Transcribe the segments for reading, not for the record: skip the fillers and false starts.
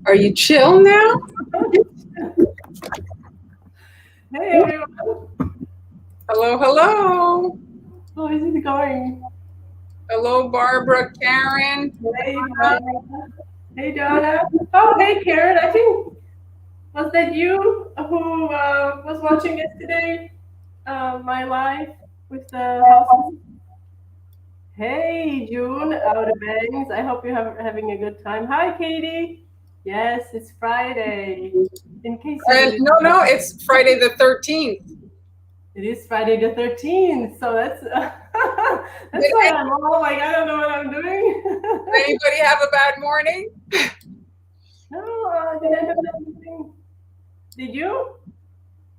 Are you chill now? Hey everyone. Hello, hello. How is it going? Hello, Barbara, Karen. Hey, Donna. Hey, Donna. Oh, hey, Karen. I think, was that you who was watching yesterday my live with the houses? Hey, June, Outer Banks. I hope you're having a good time. Hi, Katie. Yes, it's Friday. In case you And didn't no, know. it's Friday the 13th. It is Friday the 13th, so that's that's Did why I'm all like, I don't know what I'm doing. anybody have a bad morning? No, did I do anything? Did you?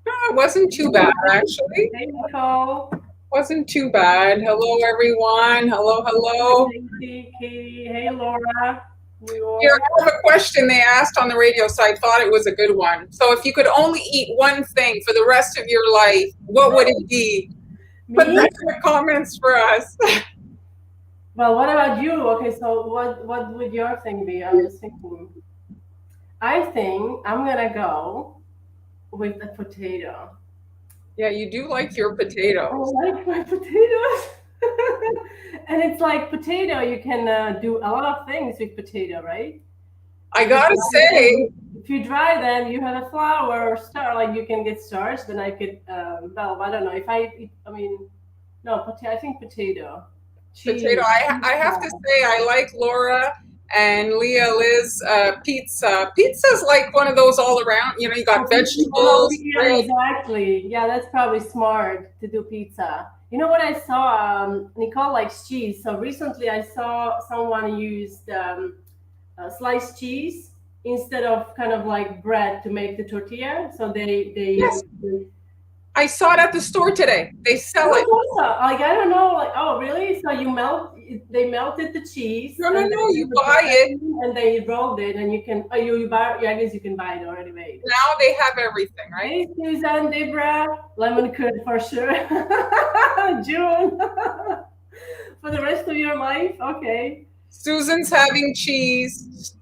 No, it wasn't too bad, actually. Hey, Nicole. Wasn't too bad. Hello, everyone. Hello, Hi, hello. Stacy, Katie. Hey, Laura. New Here, York. I have a question they asked on the radio, so I thought it was a good one. So, if you could only eat one thing for the rest of your life, what would it be? Put Me? that in the comments for us. Well, what about you? Okay, so what would your thing be? I'm just thinking. I think I'm gonna go with the potato. Yeah, you do like your I potatoes. like my potatoes. And it's like potato, you can do a lot of things with potato, right? I If you gotta dry say, them, if you dry them, you have a flour or star, like you can get starch. Then I could, well, I don't know if I mean, no, I think potato, potato. cheese. I have to say, I like Laura and Leah Liz pizza. Pizza's like one of those all around. You know, you got Oh, vegetables, yeah, bread. exactly. Yeah, that's probably smart to do pizza. You know what I saw? Nicole likes cheese. So recently I saw someone used sliced cheese instead of kind of like bread to make the tortilla. So they Yes, use I saw it at the store today. They sell it. that's awesome. Like I don't know, like oh really? So they melted the cheese No, no, and no. then they You put the buy bread it in and they rolled it and you can you buy yeah I guess you can buy it already made. now. They have everything, right? Hey Susan, Debra, lemon curd for sure. June for the rest of your life. Okay, Susan's having cheese.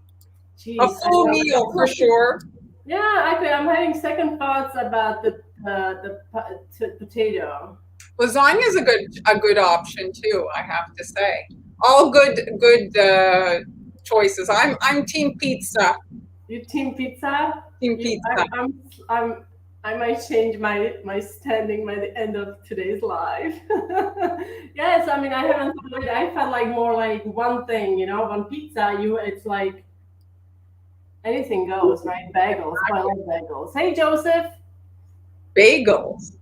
A cheese. I full love meal for it. sure. Yeah, actually, I'm having second thoughts about the potato. Lasagna is a good option too. I have to say, all good choices. I'm team pizza. You team pizza? Team You, pizza. I'm, I might change my standing by the end of today's live. Yes, I mean I haven't thought it. I felt like more like one thing, you know, one pizza. It's like anything goes, right? Bagels. Oh, I like bagels. Hey, Joseph. Bagels.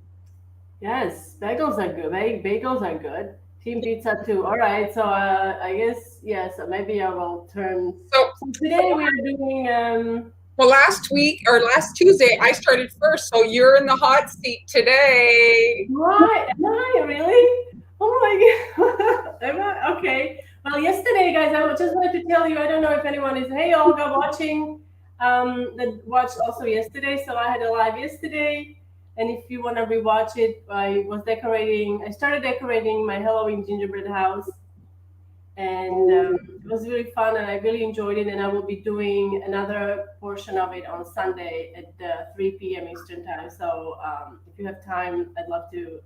Yes, bagels are good. Bagels are good. Team pizza too. All right. So I guess yes. Maybe I will turn. So, So today we are doing. well, last week or last Tuesday, I started first. So you're in the hot seat today. Why? Am I really? Oh my god. Am I? Okay. Well, yesterday, guys, I just wanted to tell you. I don't know if anyone is. Hey, Olga, watching. That watched also yesterday. So I had a live yesterday. And if you want to rewatch it, I was decorating. I started decorating my Halloween gingerbread house, and it was really fun, and I really enjoyed it. And I will be doing another portion of it on Sunday at 3 p.m. Eastern time. So if you have time, I'd love to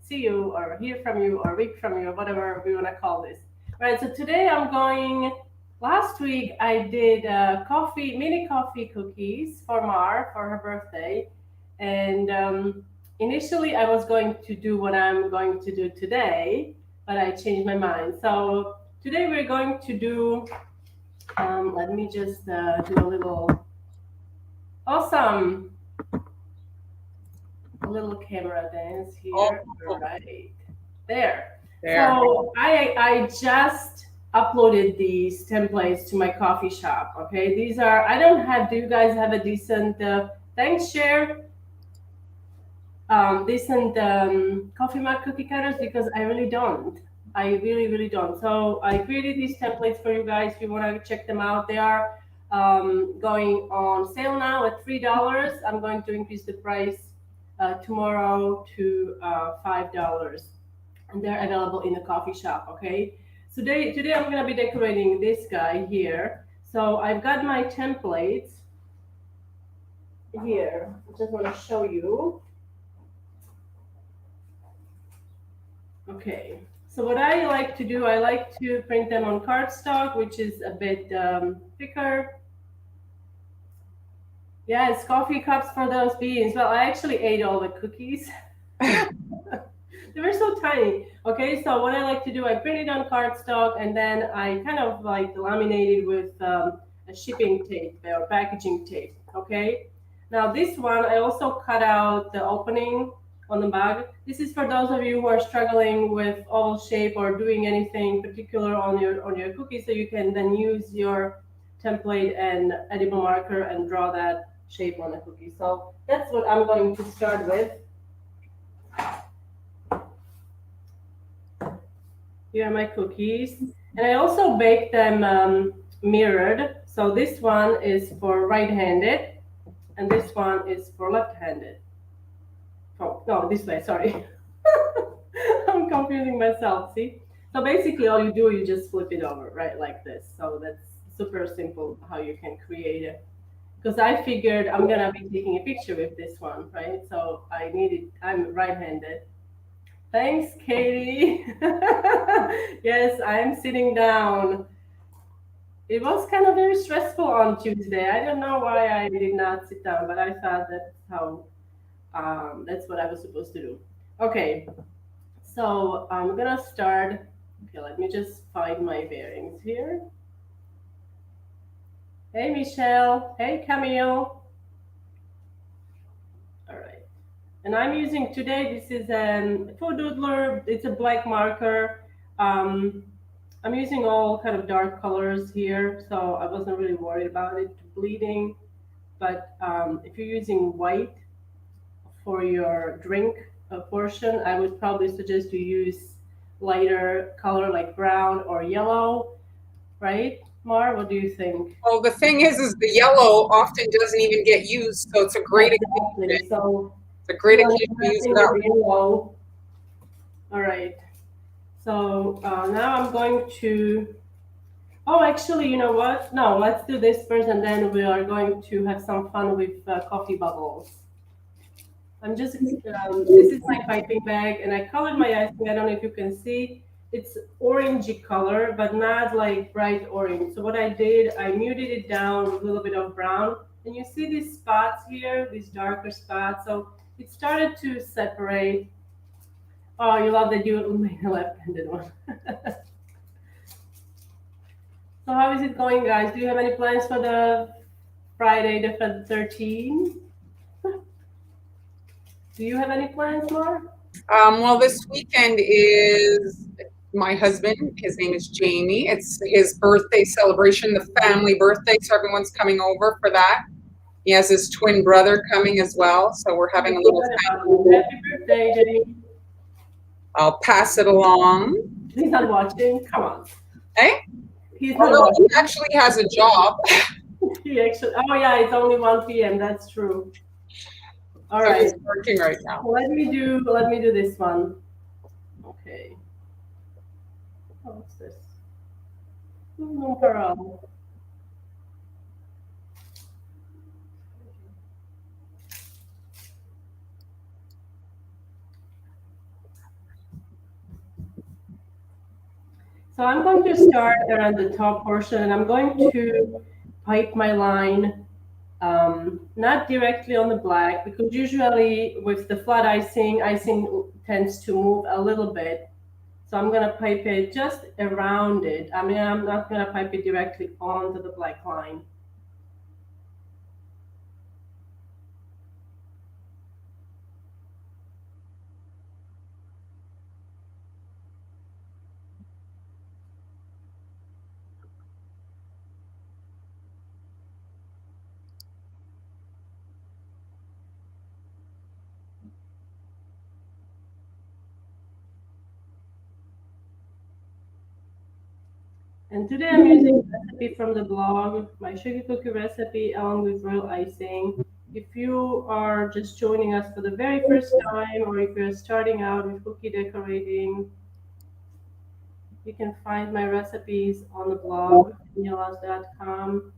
see you or hear from you or read from you or whatever we want to call this. All right. So today I'm going. Last week I did mini coffee cookies for Mar for her birthday, and initially I was going to do what I'm going to do today, but I changed my mind. So today we're going to do, let me just do a little, awesome, a little camera dance Oh, here. All right, there. there. So I just uploaded these templates to my coffee shop. Okay, these are, I don't have, do you guys have a decent, thanks share, decent coffee mug cookie cutters? Because I really don't. I really, really don't. So I created these templates for you guys. If you want to check them out, they are going on sale now at $3. I'm going to increase the price tomorrow to $5, and they're available in the coffee shop. Okay. So today I'm going to be decorating this guy here. So I've got my templates here. I just want to show you. Okay. So what I like to do, I like to print them on cardstock, which is a bit thicker. Yes, coffee cups for those beans. Well, I actually ate all the cookies. They were so tiny. Okay, so what I like to do, I print it on cardstock and then I kind of like laminate it with a shipping tape or packaging tape. Okay, now this one I also cut out the opening on the bag. This is for those of you who are struggling with oval shape or doing anything particular on your cookie, so you can then use your template and edible marker and draw that shape on the cookie. So that's what I'm going to start with. Here are my cookies. And I also bake them mirrored. So this one is for right-handed, and this one is for left-handed. Oh, no, this way, sorry. I'm confusing myself, see? So basically all you do, you just flip it over, right, like this. So that's super simple how you can create it. Because I figured I'm gonna be taking a picture with this one, right? So I'm right-handed. Thanks, Katie. Yes, I'm sitting down. It was kind of very stressful on Tuesday. I don't know why I did not sit down, but I thought that's what I was supposed to do. Okay, so I'm gonna start. Okay, let me just find my bearings here. Hey, Michelle. Hey, Camille. All right. And I'm using today, this is a Food Doodler. It's a black marker. I'm using all kind of dark colors here, so I wasn't really worried about it bleeding. But if you're using white for your drink portion, I would probably suggest you use lighter color like brown or yellow, right? Mar, what do you think? Well, the thing is the yellow often doesn't even get used, so it's a great Exactly. occasion. So It's a great you want occasion to use to that. with yellow. All right. So now I'm going to. Oh, actually, you know what? No, let's do this first, and then we are going to have some fun with coffee bubbles. This is my piping bag, and I colored my icing. I don't know if you can see. It's orangey color, but not like bright orange. So what I did, I muted it down with a little bit of brown. And you see these spots here, these darker spots. So it started to separate. Oh, you love that you made a left-handed one. So how is it going, guys? Do you have any plans for the Friday the 13th? Do you have any plans, Mar? Well, this weekend is my husband. His name is Jamie. It's his birthday celebration, the family birthday. So everyone's coming over for that. He has his twin brother coming as well. So we're having a little Happy birthday, Jamie. I'll pass it along. He's not watching. Come on. Hey? He's not Although watching. he actually has a job. He actually. Oh yeah, it's only 1 p.m. That's true. All So right. he's working right now. Let me do this one. Okay. Oh, what's this? Montreal. So I'm going to start around the top portion, and I'm going to pipe my line not directly on the black, because usually with the flat icing tends to move a little bit. So I'm gonna pipe it just around it. I mean, I'm not gonna pipe it directly onto the black line. And today I'm using a recipe from the blog, my sugar cookie recipe along with royal icing. If you are just joining us for the very first time, or if you're starting out with cookie decorating, You can find my recipes on the blog, hanielas.com.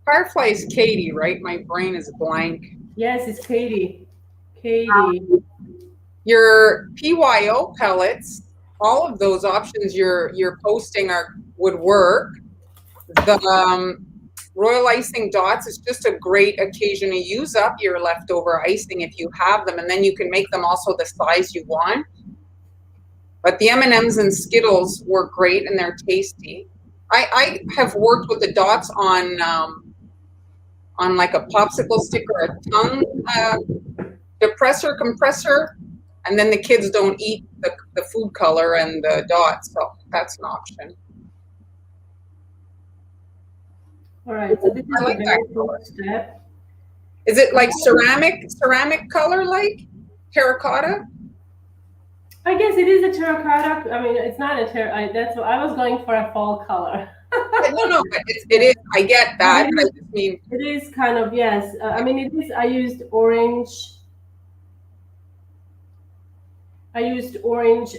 Firefly is Katie, right? My brain is blank. Yes, it's Katie. Katie. Your PYO pellets, all of those options you're posting would work. The royal icing dots is just a great occasion to use up your leftover icing if you have them, and then you can make them also the size you want. But the M&Ms and Skittles work great and they're tasty. I have worked with the dots on like a popsicle stick or a tongue depressor compressor, and then the kids don't eat the food color and the dots, so that's an option. All right, so this is I like the that very color. first step. Is it like ceramic color, like terracotta? I guess it is a terracotta. I mean, it's not a that's what I was going for, a fall color. No, but it is. I get that. I just mean it is kind of, yes. I mean, it is. I used orange.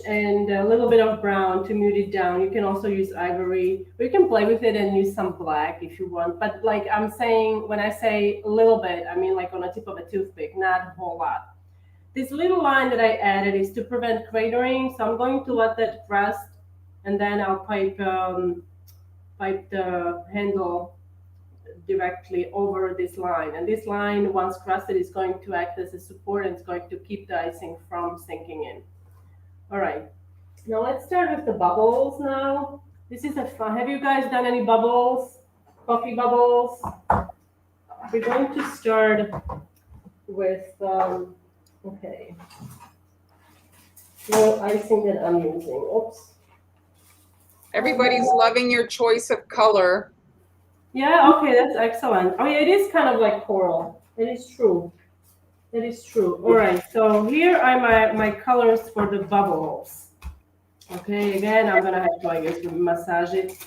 And a little bit of brown to mute it down. You can also use ivory, or you can play with it and use some black if you want. But like I'm saying, when I say a little bit, I mean like on the tip of a toothpick, not a whole lot. This little line that I added is to prevent cratering, so I'm going to let that rest, and then I'll pipe the handle directly over this line. And this line, once crusted, is going to act as a support, and it's going to keep the icing from sinking in. All right, now let's start with the bubbles now. This is a fun, have you guys done any bubbles? Coffee bubbles? We're going to start with, okay, no icing that I'm using, oops. everybody's loving your choice of color. Yeah, okay, that's excellent. Oh yeah, it is kind of like coral. It is true. It is true. All right, so here are my colors for the bubbles. Okay, again, I'm gonna have to, I guess, massage it.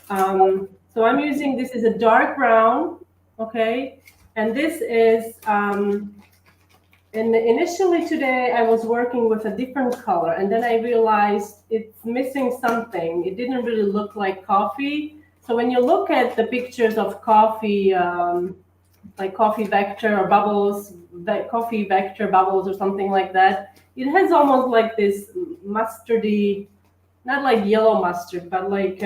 So I'm using, this is a dark brown, okay, and this is, and initially today I was working with a different color, and then I realized it's missing something. It didn't really look like coffee. So when you look at the pictures of coffee, like coffee vector or bubbles, coffee vector bubbles or something like that, it has almost like this mustardy, not like yellow mustard, but like,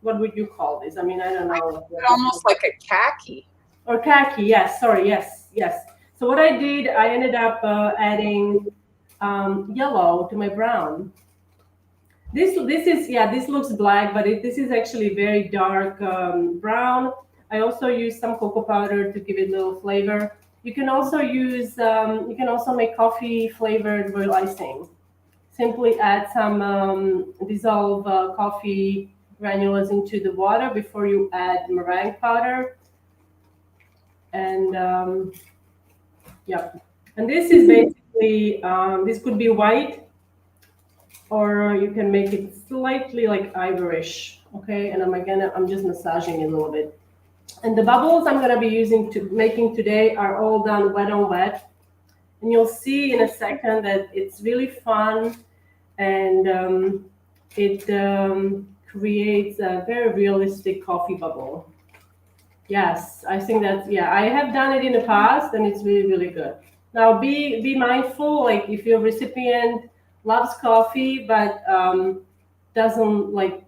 what would you call this? I mean, I don't know. Almost like a khaki. Or khaki, yes, sorry, yes. So what I did, I ended up adding yellow to my brown. This is, yeah, this looks black, but this is actually very dark brown. I also use some cocoa powder to give it a little flavor. You can also use, you can also make coffee flavored royal icing. Simply add some dissolve coffee granules into the water before you add meringue powder. And yeah, and this is basically, this could be white, or you can make it slightly like ivorish, okay? And I'm just massaging it a little bit. And the bubbles I'm gonna be making today are all done wet on wet. And you'll see in a second that it's really fun, and it creates a very realistic coffee bubble. Yes, I think that's, yeah, I have done it in the past and it's really, really good. Now be mindful, like if your recipient loves coffee but doesn't like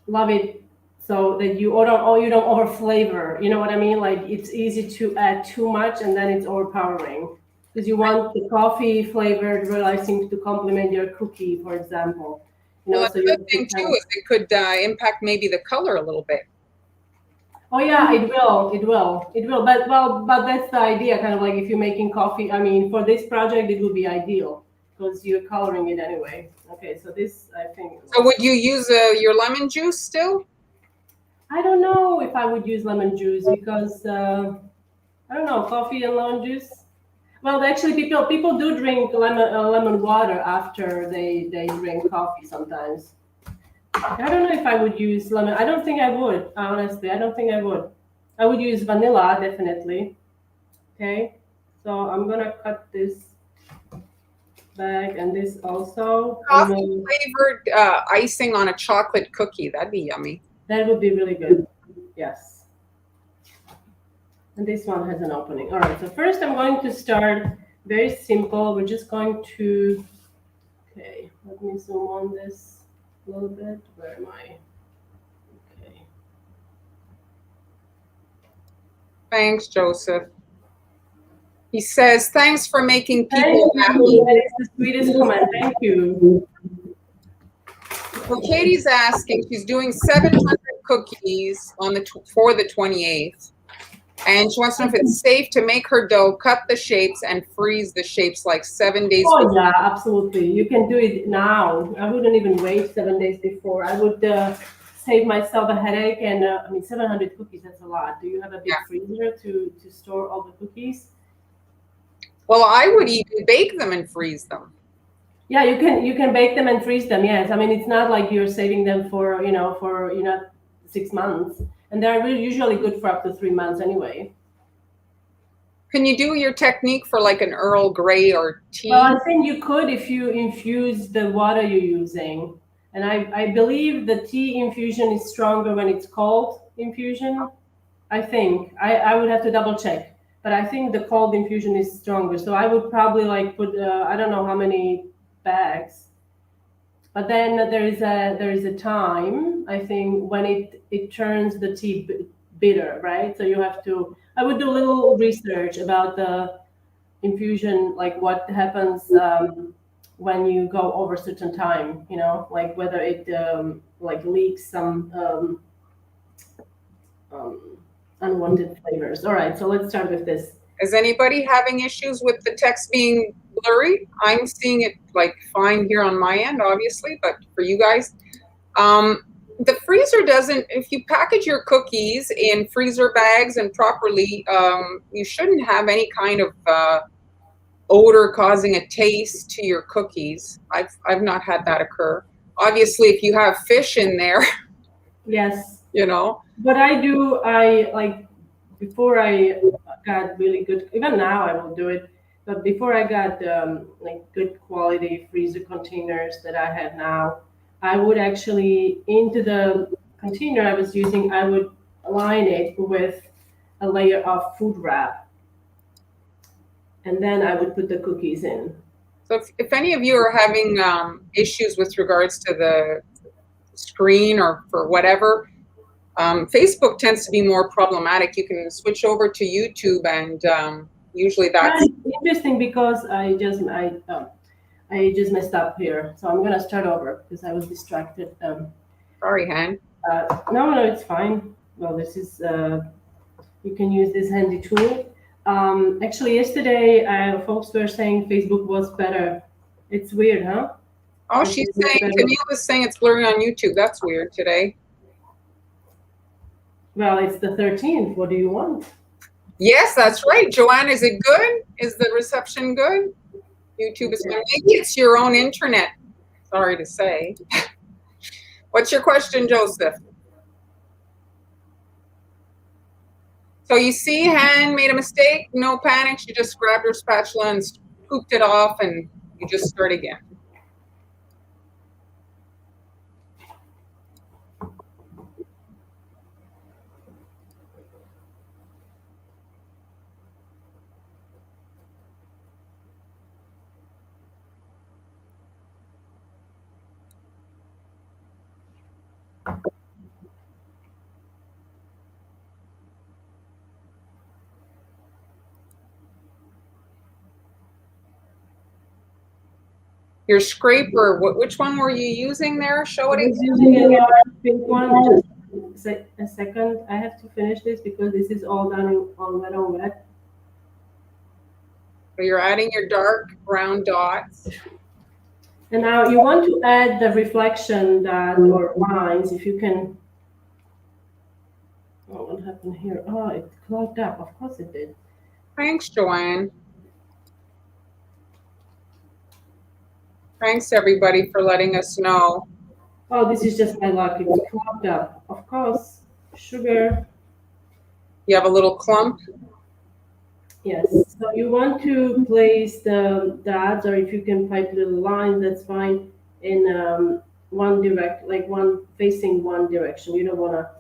love it so that you don't over flavor, you know what I mean? Like it's easy to add too much and then it's overpowering, because you want the coffee flavored royal icing to complement your cookie, for example. You know, Well, the good thing too is it could impact maybe the color a little bit. Oh yeah, it will. But that's the idea, kind of like if you're making coffee. I mean, for this project, it would be ideal because you're coloring it anyway. Okay, so this, I think. So would you use your lemon juice still? I don't know if I would use lemon juice because I don't know, coffee and lemon juice. Well, actually, people do drink lemon water after they drink coffee sometimes. I don't know if I would use lemon. I don't think I would, honestly. I don't think I would. I would use vanilla, definitely. Okay. So I'm gonna cut this bag and this also. Coffee flavored icing on a chocolate cookie. That'd be yummy. That would be really good. Yes. And this one has an opening. All right. So first I'm going to start very simple. We're just going to, okay, let me zoom on this a little bit. Where am I? Okay. Thanks, Joseph. He says, thanks for making Thank people you. happy. That is the sweetest comment. Thank you. Well, Katie's asking, she's doing 700 cookies on for the 28th. And she wants to know if it's safe to make her dough, cut the shapes, and freeze the shapes like 7 days Oh, before. yeah, absolutely. You can do it now. I wouldn't even wait 7 days before. I would save myself a headache. And I mean, 700 cookies, that's a lot. Do you have a big freezer to store all the cookies? Well, I would even bake them and freeze them. Yeah, you can bake them and freeze them. Yes, I mean it's not like you're saving them for 6 months, and they're really usually good for up to 3 months anyway. Can you do your technique for like an Earl Grey or tea? Well, I think you could if you infuse the water you're using, and I believe the tea infusion is stronger when it's cold infusion. I think I would have to double check, but I think the cold infusion is stronger. So I would probably like put I don't know how many bags, but then there is a time I think when it turns the tea bitter, right? So you have to. I would do a little research about the infusion, like what happens when you go over a certain time. Like whether it like leaks some unwanted flavors. All right, so let's start with this. Is anybody having issues with the text being blurry? I'm seeing it like fine here on my end, obviously, but for you guys, the freezer doesn't, if you package your cookies in freezer bags and properly, you shouldn't have any kind of odor causing a taste to your cookies. I've not had that occur. Obviously, if you have fish in there, yes, What I do, I like before I got really good. Even now, I will do it. But before I got like good quality freezer containers that I have now, I would actually into the container I was using, I would line it with a layer of food wrap, and then I would put the cookies in. So if any of you are having issues with regards to the screen or for whatever, Facebook tends to be more problematic. You can switch over to YouTube, and usually that's interesting because I just messed up here. So I'm gonna start over because I was distracted. Sorry, Han. No, it's fine. Well, this is you can use this handy tool. Actually, yesterday folks were saying Facebook was better. It's weird, huh? Oh, she's saying, Haniela's saying it's blurry on YouTube. That's weird today. Well, it's the 13th. What do you want? Yes, that's right. Joanne, is it good? Is the reception good? YouTube is good. Maybe it's your own internet. Sorry to say. What's your question, Joseph? So you see, Han made a mistake. No panic. She just grabbed her spatula and scooped it off, and you just start again. Your scraper, which one were you using there? Show it again. Using a pink one. Just a second. I have to finish this because this is all done on wet on wet. So you're adding your dark brown dots. And now you want to add the reflection dot or lines if you can. Oh, what happened here? Oh, it clogged up. Of course it did. Thanks, Joanne. Thanks, everybody, for letting us know. Oh, this is just my luck. It's clogged up. Of course, sugar. You have a little clump? Yes. So you want to place the dots, or if you can pipe little lines, that's fine. In one direct, like one facing one direction. You don't wanna.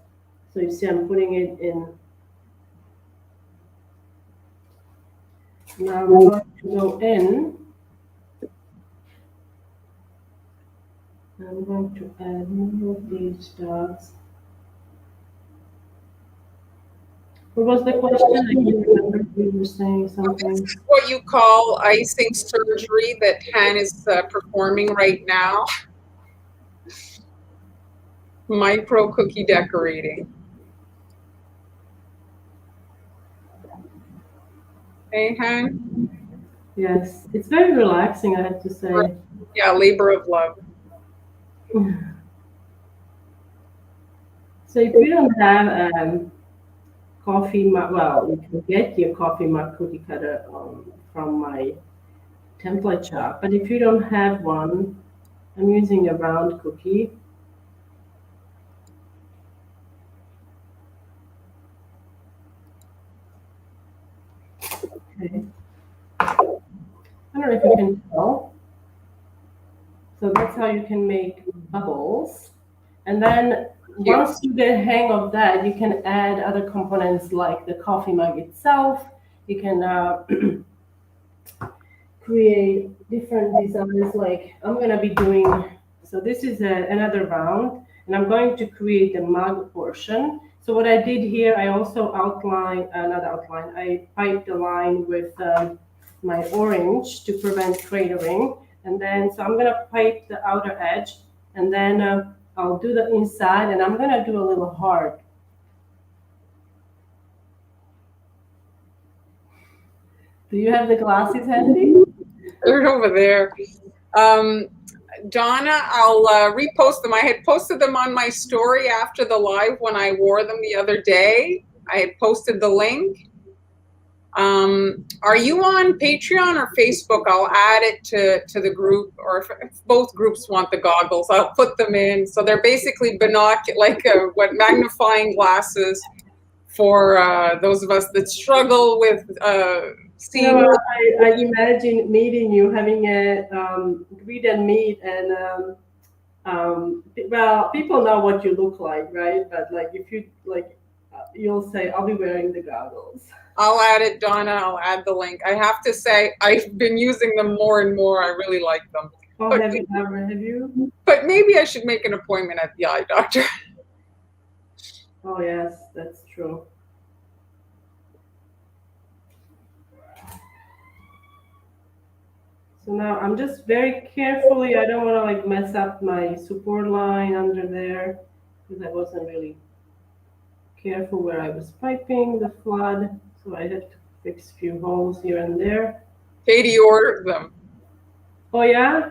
So you see, I'm putting it in. Now I'm going to go in. I'm going to add more of these dots. What was the question? I can't remember. You were saying This something. is what you call icing surgery that Han is performing right now. Micro cookie decorating. Hey, Han? Yes, it's very relaxing, I have to say. Yeah, labor of love. So if you don't have coffee mug, well, you can get your coffee mug cookie cutter from my template shop. But if you don't have one, I'm using a round cookie. Okay. I don't know if you can tell. So that's how you can make bubbles. And then Cute. once you get a hang of that, you can add other components like the coffee mug itself. You can create different designs. Like I'm going to be doing, so this is another round, and I'm going to create the mug portion. So what I did here, I also outline, not outline, I piped the line with my orange to prevent cratering. And then, so I'm going to pipe the outer edge, and then I'll do the inside, and I'm going to do a little heart. Do you have the glasses handy? They're over there. Um, Donna, I'll repost them. I had posted them on my story after the live when I wore them the other day. I had posted the link. Are you on Patreon or Facebook? I'll add it to the group, or if both groups want the goggles, I'll put them in. So they're basically like what magnifying glasses for those of us that struggle with You know, seeing. I imagine meeting you, having a greet and meet, and well, people know what you look like, right? But like, if you like, you'll say, "I'll be wearing the goggles." I'll add it, Donna. I'll add the link. I have to say, I've been using them more and more. I really like them. Oh, But, have you ever? Have you? but maybe I should make an appointment at the eye doctor. Oh, yes, that's true. So now I'm just very carefully. I don't want to like mess up my support line under there because I wasn't really careful where I was piping the flood. So I had to fix a few holes here and there. Katie ordered them. Oh yeah.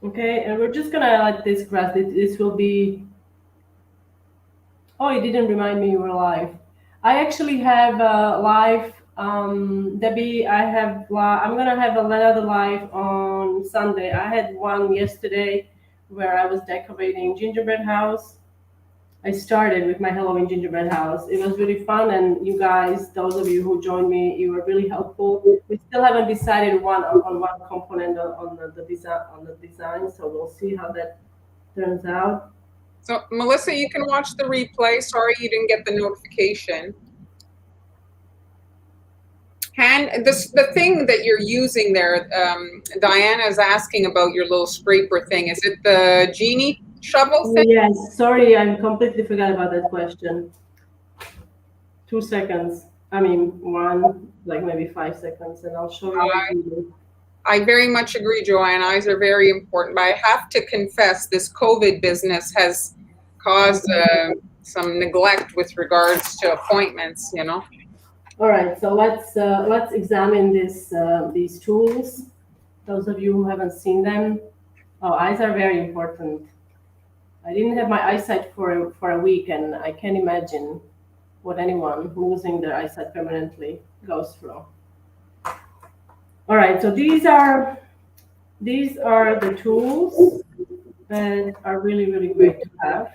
Okay, and we're just gonna let this grass. This will be. Oh, you didn't remind me you were live. I actually have a live, Debbie. I'm gonna have another live on Sunday. I had one yesterday where I was decorating gingerbread house. I started with my Halloween gingerbread house. It was really fun, and you guys, those of you who joined me, you were really helpful. We still haven't decided on one component on the design, so we'll see how that turns out. So, Melissa, you can watch the replay. Sorry you didn't get the notification. The thing that you're using there, Diana is asking about your little scraper thing. Is it the genie shovel thing? Yes, sorry, I completely forgot about that question. 2 seconds. I mean, one, like maybe 5 seconds, and I'll show you. I very much agree, Joanne. Eyes are very important. But I have to confess, this COVID business has caused some neglect with regards to appointments, you know. All right, so let's examine these tools. Those of you who haven't seen them, oh, eyes are very important. I didn't have my eyesight for a week, and I can't imagine what anyone losing their eyesight permanently goes through. All right, so these are the tools. that are really, really great to have.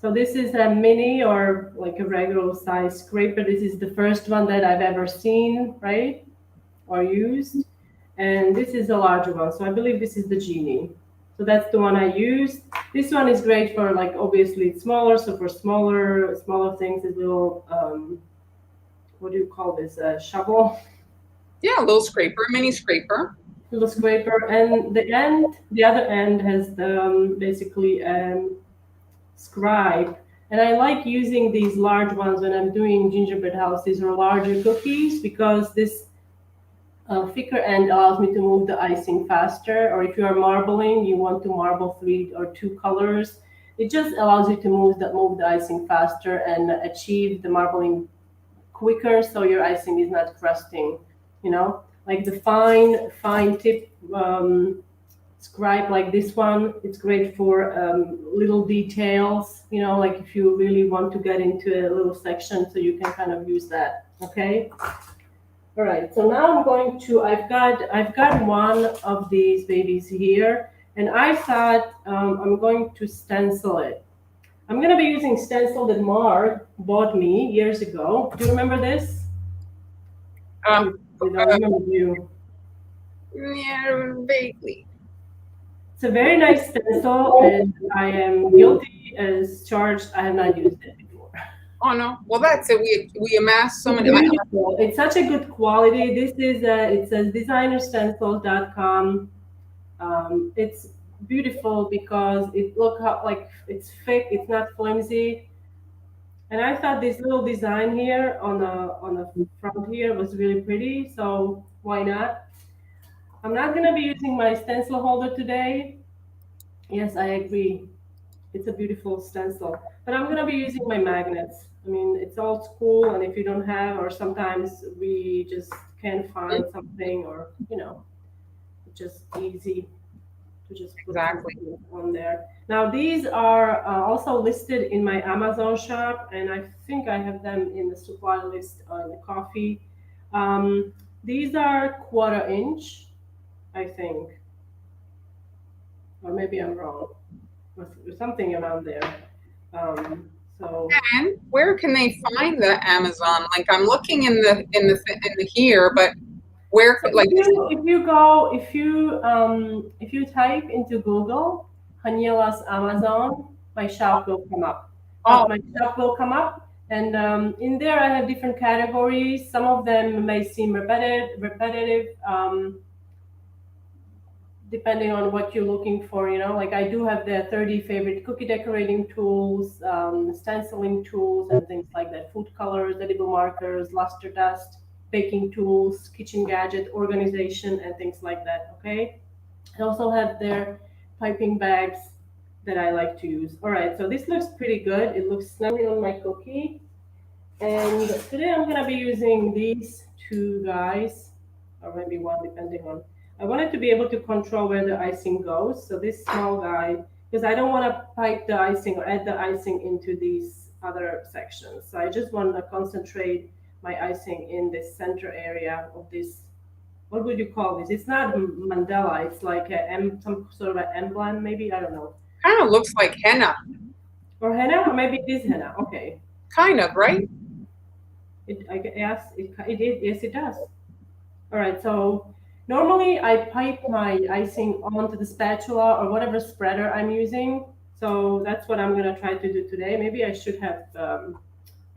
So this is a mini or like a regular size scraper. This is the first one that I've ever seen, right? Or used. And this is a larger one. So I believe this is the Genie. So that's the one I used. This one is great for like obviously it's smaller. So for smaller things, this little what do you call this? A shovel, Yeah, a little scraper, mini scraper. little scraper, and the other end has the basically scribe. And I like using these large ones when I'm doing gingerbread houses or larger cookies because this thicker end allows me to move the icing faster. Or if you are marbling, you want to marble 3 or 2 colors. It just allows you to move the icing faster and achieve the marbling quicker, so your icing is not crusting. You know, like the fine tip scribe like this one. It's great for little details. You know, like if you really want to get into a little section, so you can kind of use that. Okay. All right, so now I'm going to, I've got one of these babies here, and I thought I'm going to stencil it. I'm going to be using stencil that Mark bought me years ago. Do you remember this? Um, I remember you. yeah, vaguely. It's a very nice stencil, and I am guilty as charged. I have not used it before. Oh no. Well, that's it. We amassed so It's many. beautiful. It's such a good quality. This is it says designerstencil.com. It's beautiful because it look how like it's thick. It's not flimsy. And I thought this little design here on the front here was really pretty. So why not? I'm not gonna be using my stencil holder today. Yes, I agree. It's a beautiful stencil. But I'm gonna be using my magnets. I mean, it's old school, and if you don't have, or sometimes we just can't find something, or it's just easy to just put Exactly. something on there. Now these are also listed in my Amazon shop, and I think I have them in the supply list on the coffee. Um, these are 1/4 inch, I think, or maybe I'm wrong, with something around there. So And where can they find the Amazon link? I'm looking in the here, but where So could like if you type into Google Haniela's Amazon, my shop will come up. oh My shop will come up, and in there I have different categories. Some of them may seem repetitive, depending on what you're looking for. Like I do have the 30 favorite cookie decorating tools, stenciling tools, and things like that. Food colors, edible markers, luster dust, baking tools, kitchen gadget organization, and things like that. Okay. I also have their piping bags that I like to use. All right, so this looks pretty good. It looks snugly on my cookie. And today I'm gonna be using these two guys, or maybe one, depending on. I wanted to be able to control where the icing goes. So this small guy, because I don't want to pipe the icing or add the icing into these other sections. So I just want to concentrate my icing in this center area of this. What would you call this? It's not mandala. It's like some sort of an emblem, maybe. I don't know. kind of looks like henna, Or henna, or maybe it is henna. Okay. kind of, right? Yes, yes, it does. All right, so normally I pipe my icing onto the spatula or whatever spreader I'm using. So that's what I'm gonna try to do today. Maybe I should have,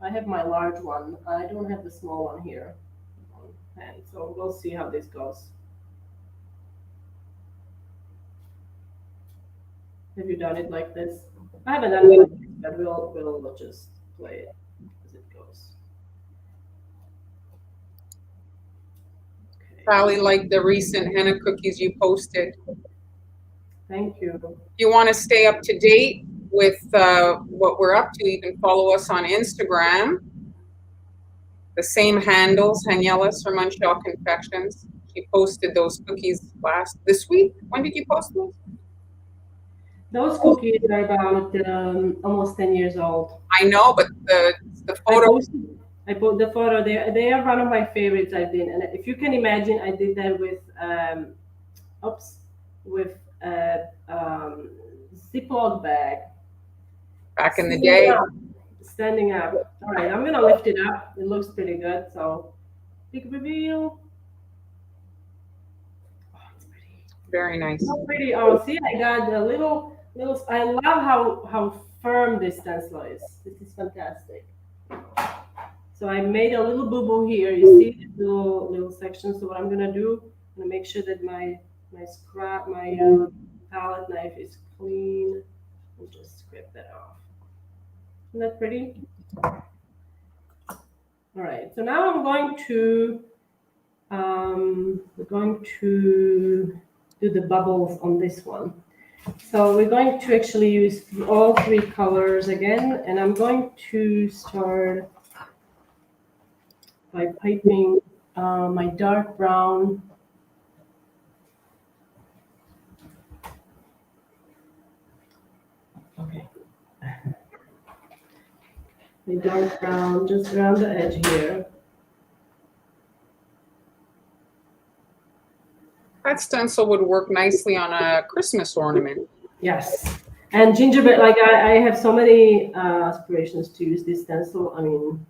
I have my large one. I don't have the small one here on hand. So we'll see how this goes. Have you done it like this? I haven't done it like this, but we'll just play it as it goes. Okay. Sally liked the recent henna cookies you posted. Thank you. You want to stay up to date with what we're up to, you can follow us on Instagram. The same handles, Haniela's from Montreal Confections. She posted those cookies this week. When did you post those? Those cookies are about almost 10 years old. I know, but the photo. I put the photo. They are one of my favorites I've been. And if you can imagine, I did that with, with Ziploc bag. Back in the Standing day. up. Standing up. All right, I'm gonna lift it up. It looks pretty good. So big reveal. Oh, it's pretty. Very nice. So pretty. Oh, see, I got a little. I love how firm this stencil is. This is fantastic. So I made a little boo boo here. You see this little section. So what I'm gonna do, I'm gonna make sure that my palette knife is clean. We'll just scrape that off. Isn't that pretty? All right. So now we're going to do the bubbles on this one. So we're going to actually use all three colors again, and I'm going to start by piping my dark brown. Okay. My dark brown just around the edge here. That stencil would work nicely on a Christmas ornament. Yes. And gingerbread, like I have so many aspirations to use this stencil. I mean,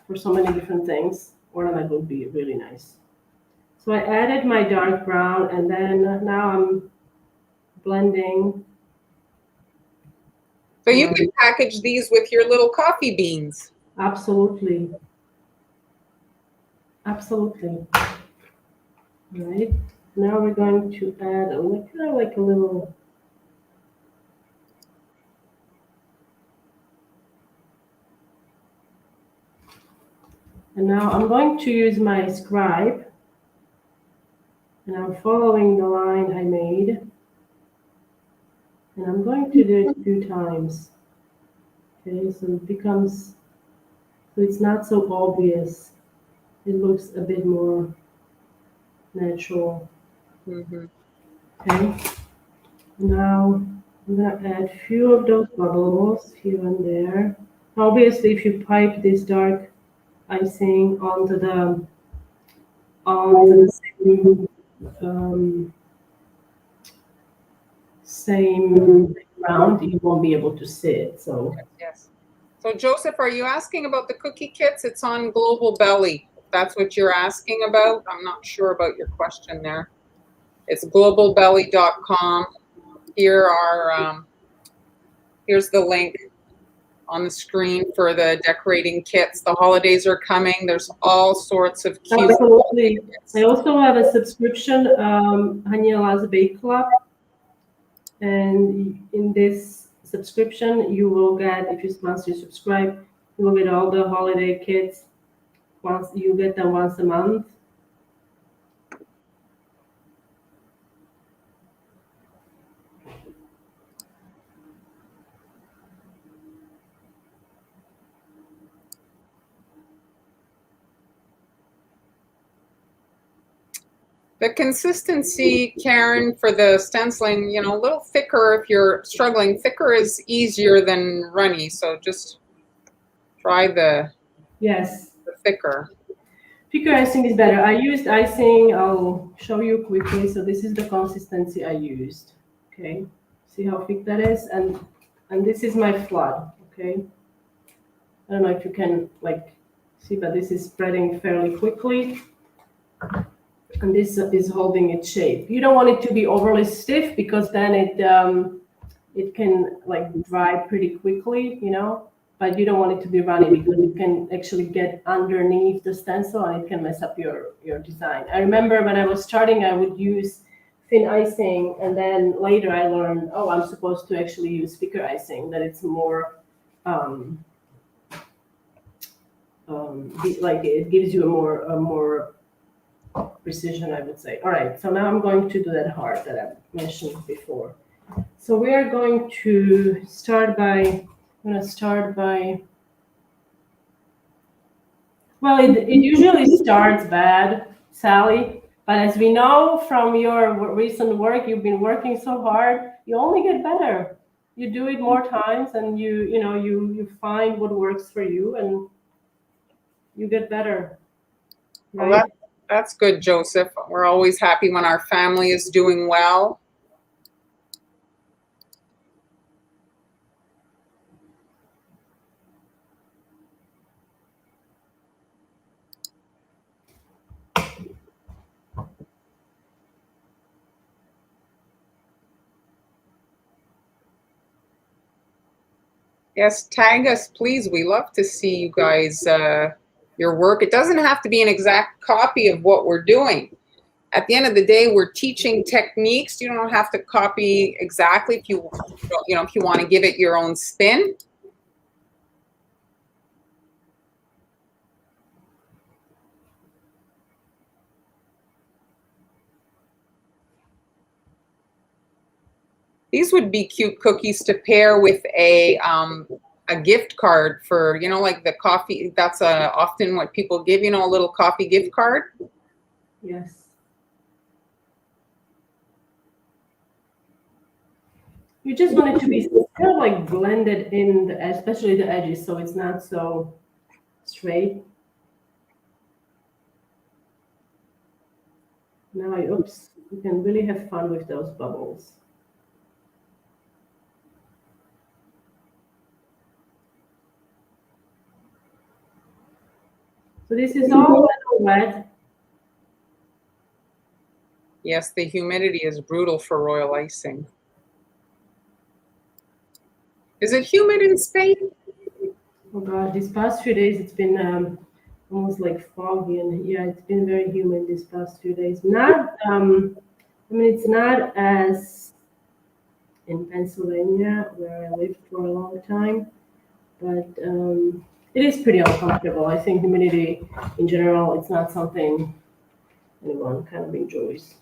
for so many different things. Ornament would be really nice. So I added my dark brown, and then now I'm blending. So you can package these with your little coffee beans. Absolutely. Absolutely. All right. Now we're going to add kind of like a little. And now I'm going to use my scribe, and I'm following the line I made, and I'm going to do it 2 times. Okay, so it becomes, so it's not so obvious. It looks a bit more natural. Mm-hmm. Okay, now I'm gonna add a few of those bubbles here and there. Obviously, if you pipe this dark icing onto the same round, you won't be able to see it. So yes. So Joseph, are you asking about the cookie kits? It's on Global Belly. If that's what you're asking about. I'm not sure about your question there. It's globalbelly.com. Here's the link on the screen for the decorating kits. The holidays are coming. There's all sorts of cute. Absolutely. I also have a subscription, Haniela's Bake Club. And in this subscription, you will get, if you once you subscribe, you will get all the holiday kits. Once you get them once a month. The consistency, Karen, for the stenciling, you know, a little thicker if you're struggling. Thicker is easier than runny, so just try the thicker. Thicker icing is better. I used icing. I'll show you quickly. So this is the consistency I used. Okay, see how thick that is, and this is my flood. Okay, I don't know if you can like see, but this is spreading fairly quickly. And this is holding its shape. You don't want it to be overly stiff because then it can like dry pretty quickly, you know. But you don't want it to be runny because it can actually get underneath the stencil and it can mess up your design. I remember when I was starting, I would use thin icing, and then later I learned, oh, I'm supposed to actually use thicker icing. That it's more like it gives you a more precision, I would say. All right, so now I'm going to do that heart that I mentioned before. So we are going to start by, well, it usually starts bad, Sally, but as we know from your recent work, you've been working so hard, you only get better. You do it more times and you find what works for you and you get better. Right? Well, that's good, Joseph. We're always happy when our family is doing well. Yes, tag us, please. We love to see you guys, your work. It doesn't have to be an exact copy of what we're doing. At the end of the day, we're teaching techniques. You don't have to copy exactly if you if you want to give it your own spin. These would be cute cookies to pair with a gift card for, like the coffee. That's often what people give, a little coffee gift card. Yes. You just want it to be kind of like blended in, especially the edges, so it's not so straight. Now, oops, you can really have fun with those bubbles. So this is all wet. Yes, the humidity is brutal for royal icing. Is it humid in Spain? Oh God, these past few days it's been almost like foggy, and yeah, it's been very humid these past few days. Not, I mean, it's not as in Pennsylvania where I lived for a long time, but it is pretty uncomfortable. I think humidity in general, it's not something anyone kind of enjoys.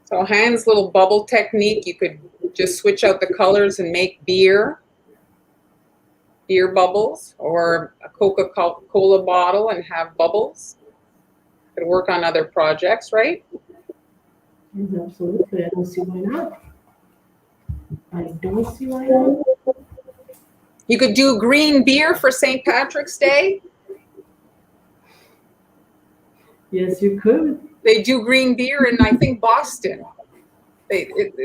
So Han's little bubble technique, you could just switch out the colors and make beer bubbles, or a Coca-Cola bottle and have bubbles. Could work on other projects, right? Yes, absolutely. I don't see why not. I don't see why not. You could do green beer for St. Patrick's Day. Yes, you could. They do green beer in, I think, Boston.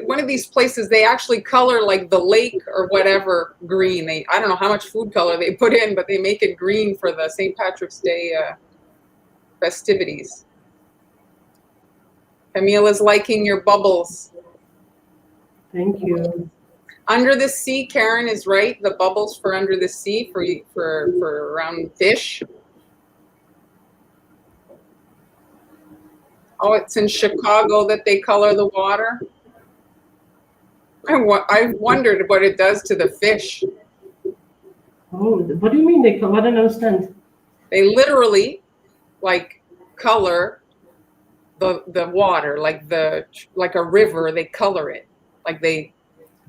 One of these places, they actually color like the lake or whatever green. I don't know how much food color they put in, but they make it green for the St. Patrick's Day festivities. Haniela's liking your bubbles. Thank you. Under the sea, Karen is right. The bubbles for under the sea for around fish. Oh, it's in Chicago that they color the water. I wondered what it does to the fish. Oh, what do you mean they color? I don't understand. They literally color the water like a river. They color it like they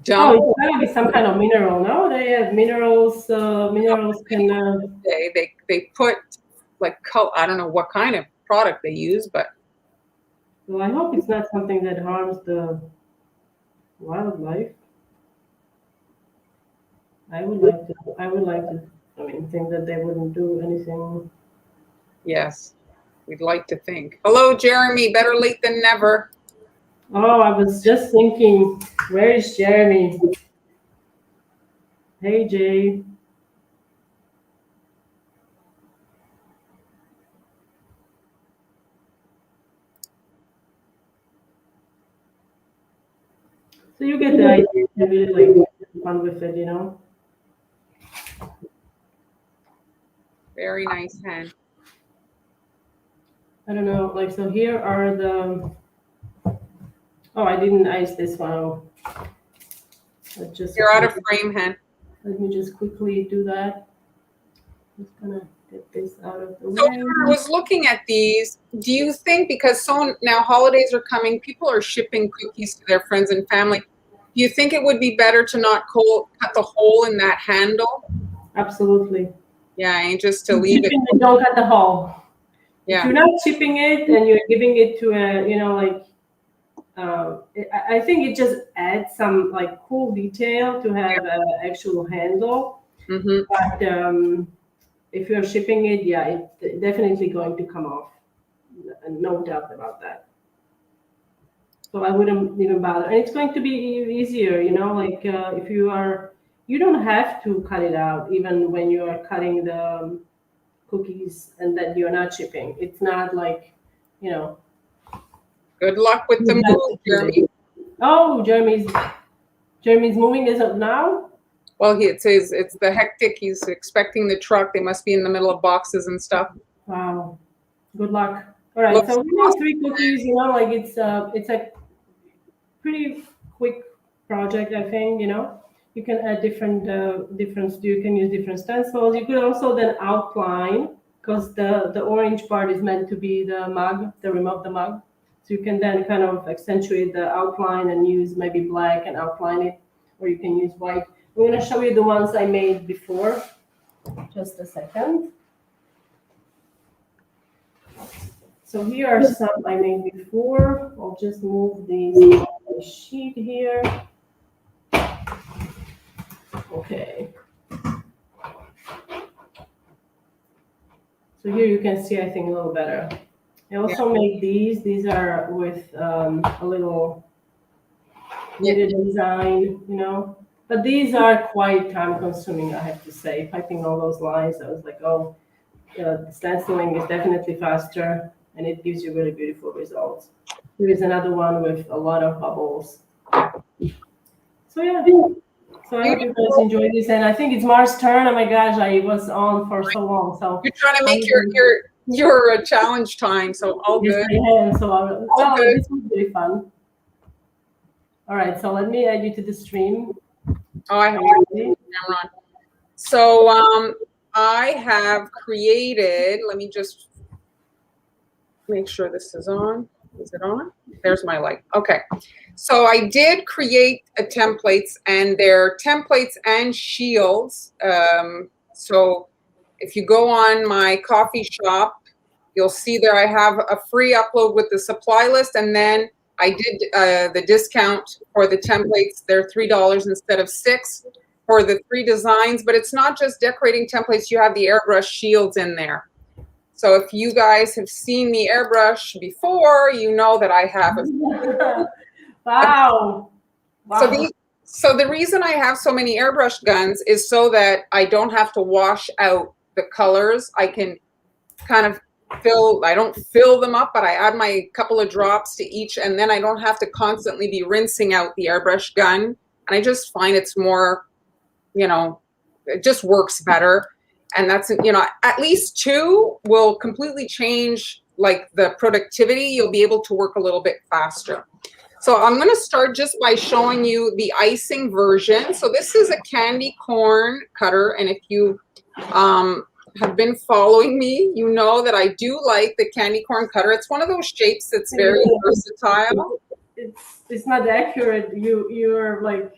dump. Oh, it's gotta be some kind of mineral. No, they have minerals. Minerals can. They put I don't know what kind of product they use, but Well, I hope it's not something that harms the wildlife. I would like to. I would like to. I mean, think that they wouldn't do anything. yes, we'd like to think. Hello, Jeremy. Better late than never. Oh, I was just thinking, where is Jeremy? Hey, Jay. So you get the idea. You really like have fun with it, you know. Very nice hand. I don't know. Like, so here are the. Oh, I didn't ice this one. You're out of frame, hand. Let me just quickly do that. Just gonna get this out of the So way. I was looking at these. Do you think, because now holidays are coming, people are shipping cookies to their friends and family. Do you think it would be better to not cut the hole in that handle? Absolutely. Yeah, and just to leave it. Don't cut the hole. Yeah. If you're not chipping it and you're giving it to a, I think it just adds some like cool detail to have an actual handle. Mm-hmm. But if you're shipping it, yeah, it's definitely going to come off. No doubt about that. So I wouldn't even bother. And it's going to be easier, if you don't have to cut it out even when you are cutting the cookies and that you're not shipping. It's not like you know. Good luck with the move, Jeremy. Oh, Jeremy's moving is up now. Well, it says it's the hectic. He's expecting the truck. They must be in the middle of boxes and stuff. Wow. Good luck. All right. Looks So we made 3 cookies. You know, like it's a pretty quick project, I think. You know, you can add different. You can use different stencils. You could also then outline, because the orange part is meant to be the mug, the rim of the mug. So you can then kind of accentuate the outline and use maybe black and outline it, or you can use white. I'm going to show you the ones I made before. Just a second. So here are some I made before. I'll just move these on the sheet here. Okay. So here you can see, I think, a little better. I also made these. These are with a little knitted design, you know. But these are quite time consuming, I have to say. Typing all those lines, I was like, oh, stenciling is definitely faster, and it gives you really beautiful results. Here is another one with a lot of bubbles. So yeah. So I hope you guys enjoy this, and I think it's Mar's turn. Oh my gosh, I was on for so long. So you're trying to make your challenge time, so all good. Yes, I am. So this was really fun. All right, so let me add you to the stream. Oh, I have camera on. So I have created. Let me just make sure this is on. Is it on? There's my light. Okay. So I did create templates, and they're templates and shields. So if you go on my coffee shop, you'll see there I have a free upload with the supply list, and then I did the discount for the templates. They're $3 instead of $6 for the 3 designs. But it's not just decorating templates. You have the airbrush shields in there. So if you guys have seen me airbrush before, you know that I have a wow. So the reason I have so many airbrush guns is so that I don't have to wash out the colors. I can kind of I don't fill them up, but I add my couple of drops to each, and then I don't have to constantly be rinsing out the airbrush gun. And I just find it's more, you know, it just works better. And that's, you know, at least 2 will completely change like the productivity. You'll be able to work a little bit faster. So I'm going to start just by showing you the icing version. So this is a candy corn cutter. And if you have been following me, you know that I do like the candy corn cutter. It's one of those shapes that's very versatile. It's not accurate. You're like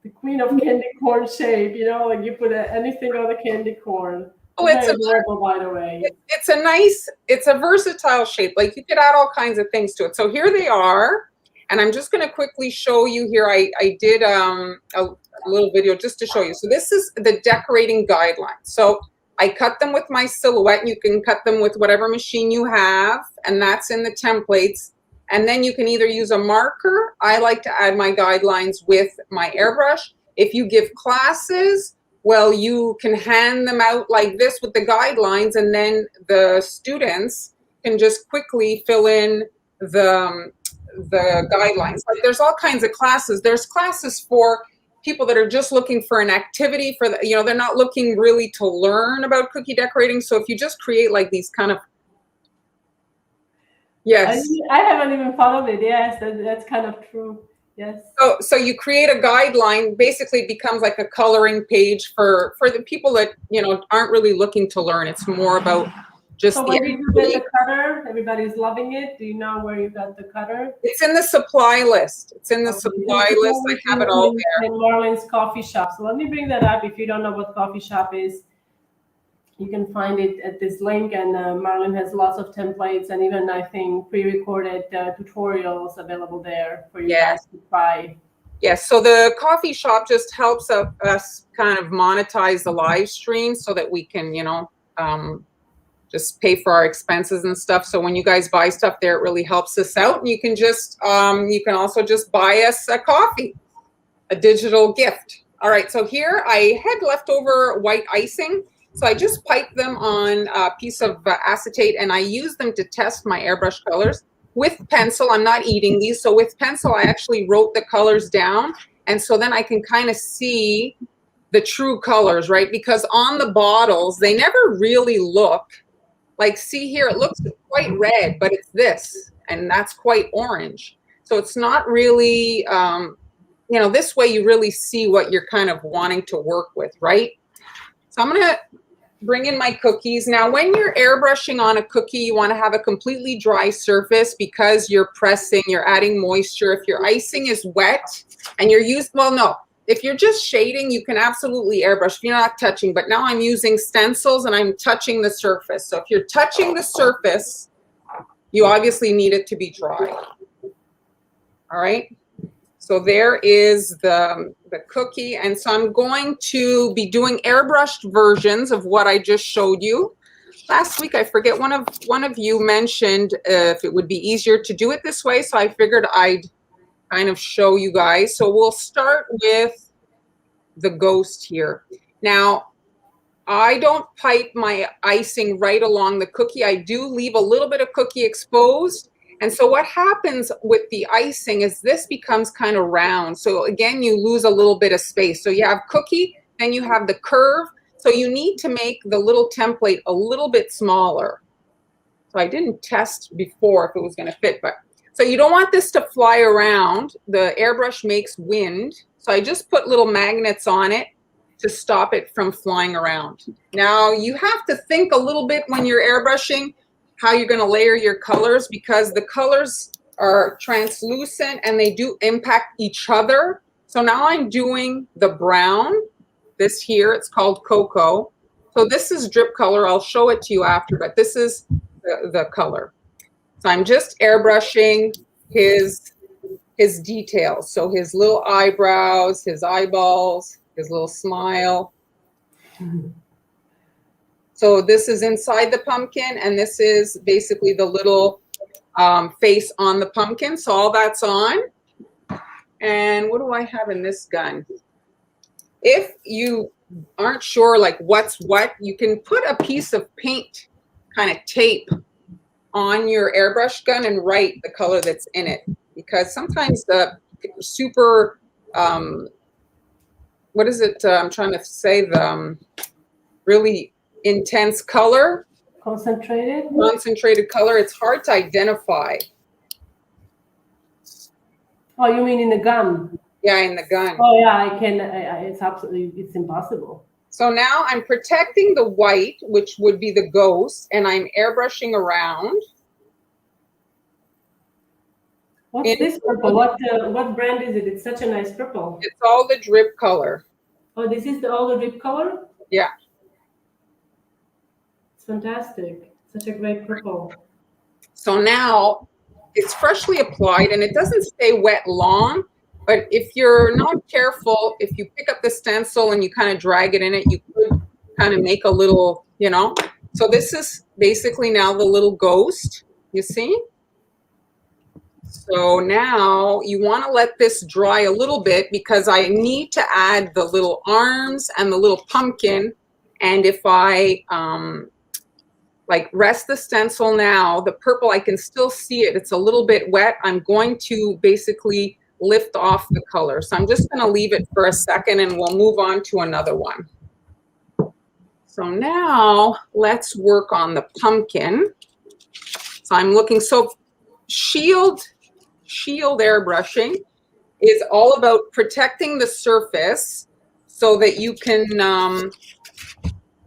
the queen of candy corn shape, you know, like you put anything on the candy corn. Oh, it's adorable, by the way. It's a versatile shape. Like you could add all kinds of things to it. So here they are, and I'm just going to quickly show you here. I did a little video just to show you. So this is the decorating guidelines. So I cut them with my silhouette, and you can cut them with whatever machine you have, and that's in the templates. And then you can either use a marker. I like to add my guidelines with my airbrush. If you give classes, well, you can hand them out like this with the guidelines, and then the students can just quickly fill in the guidelines. Like there's all kinds of classes. There's classes for people that are just looking for an activity for the, you know, they're not looking really to learn about cookie decorating. So if you just create like these kind of Yes. I haven't even thought of it. Yes, that's kind of true. Yes. So you create a guideline. Basically, it becomes like a coloring page for the people that, you know, aren't really looking to learn. It's more about just so where did you get the cutter? Everybody's loving it. Do you know where you got the cutter? It's in the supply list. It's in the supply list. I have it all there. In Marlene's coffee shop. So let me bring that up. If you don't know what coffee shop is, you can find it at this link, and Marlene has lots of templates and even, I think, pre-recorded tutorials available there for you guys to try. Yes, so the coffee shop just helps us kind of monetize the live stream so that we can, you know, just pay for our expenses and stuff. So when you guys buy stuff there, it really helps us out. And you can just, you can also just buy us a coffee, a digital gift. All right, so here I had leftover white icing. So I just pipe them on a piece of acetate, and I use them to test my airbrush colors. With pencil, I'm not eating these, so with pencil I actually wrote the colors down, and so then I can kind of see the true colors, right? Because on the bottles, they never really look like, see here, it looks quite red, but it's this, and that's quite orange. So it's not really, you know, this way you really see what you're kind of wanting to work with, right? So I'm gonna bring in my cookies. Now, when you're airbrushing on a cookie, you want to have a completely dry surface because you're pressing, you're adding moisture. If your icing is wet and you're used, well, no, if you're just shading, you can absolutely airbrush if you're not touching. But now I'm using stencils and I'm touching the surface. So if you're touching the surface, you obviously need it to be dry. All right. So there is the cookie, and so I'm going to be doing airbrushed versions of what I just showed you. Last week, I forget, one of you mentioned if it would be easier to do it this way, so I figured I'd kind of show you guys. So we'll start with the ghost here. Now, I don't pipe my icing right along the cookie. I do leave a little bit of cookie exposed. And so what happens with the icing is this becomes kind of round. So again, you lose a little bit of space. So you have cookie, then you have the curve. So you need to make the little template a little bit smaller. So I didn't test before if it was going to fit, but so you don't want this to fly around. The airbrush makes wind. So I just put little magnets on it to stop it from flying around. Now you have to think a little bit when you're airbrushing how you're going to layer your colors, because the colors are translucent and they do impact each other. So now I'm doing the brown. This here, it's called cocoa. So this is drip color. I'll show it to you after, but this is the color. So I'm just airbrushing his details. So his little eyebrows, his eyeballs, his little smile. So this is inside the pumpkin, and this is basically the little face on the pumpkin. So all that's on. And what do I have in this gun? If you aren't sure like what's what, you can put a piece of paint, kind of tape, on your airbrush gun and write the color that's in it. Because sometimes the super, what is it? I'm trying to say the really intense color. Concentrated color. It's hard to identify. Oh, you mean in the gun? Yeah, in the gun. Oh yeah, I can. It's impossible. So now I'm protecting the white, which would be the ghost, and I'm airbrushing around. What's this purple? What brand is it? It's such a nice purple. It's all the drip color. Oh, this is all the drip color? Yeah. It's fantastic. Such a great purple. So now it's freshly applied and it doesn't stay wet long, but if you're not careful, if you pick up the stencil and you kind of drag it in it, you could kind of make a little, you know. So this is basically now the little ghost, you see? So now you want to let this dry a little bit because I need to add the little arms and the little pumpkin. And if I like rest the stencil now, the purple, I can still see it. It's a little bit wet. I'm going to basically lift off the color. So I'm just going to leave it for a second and we'll move on to another one. So now let's work on the pumpkin. So I'm looking, so shield airbrushing is all about protecting the surface so that you can,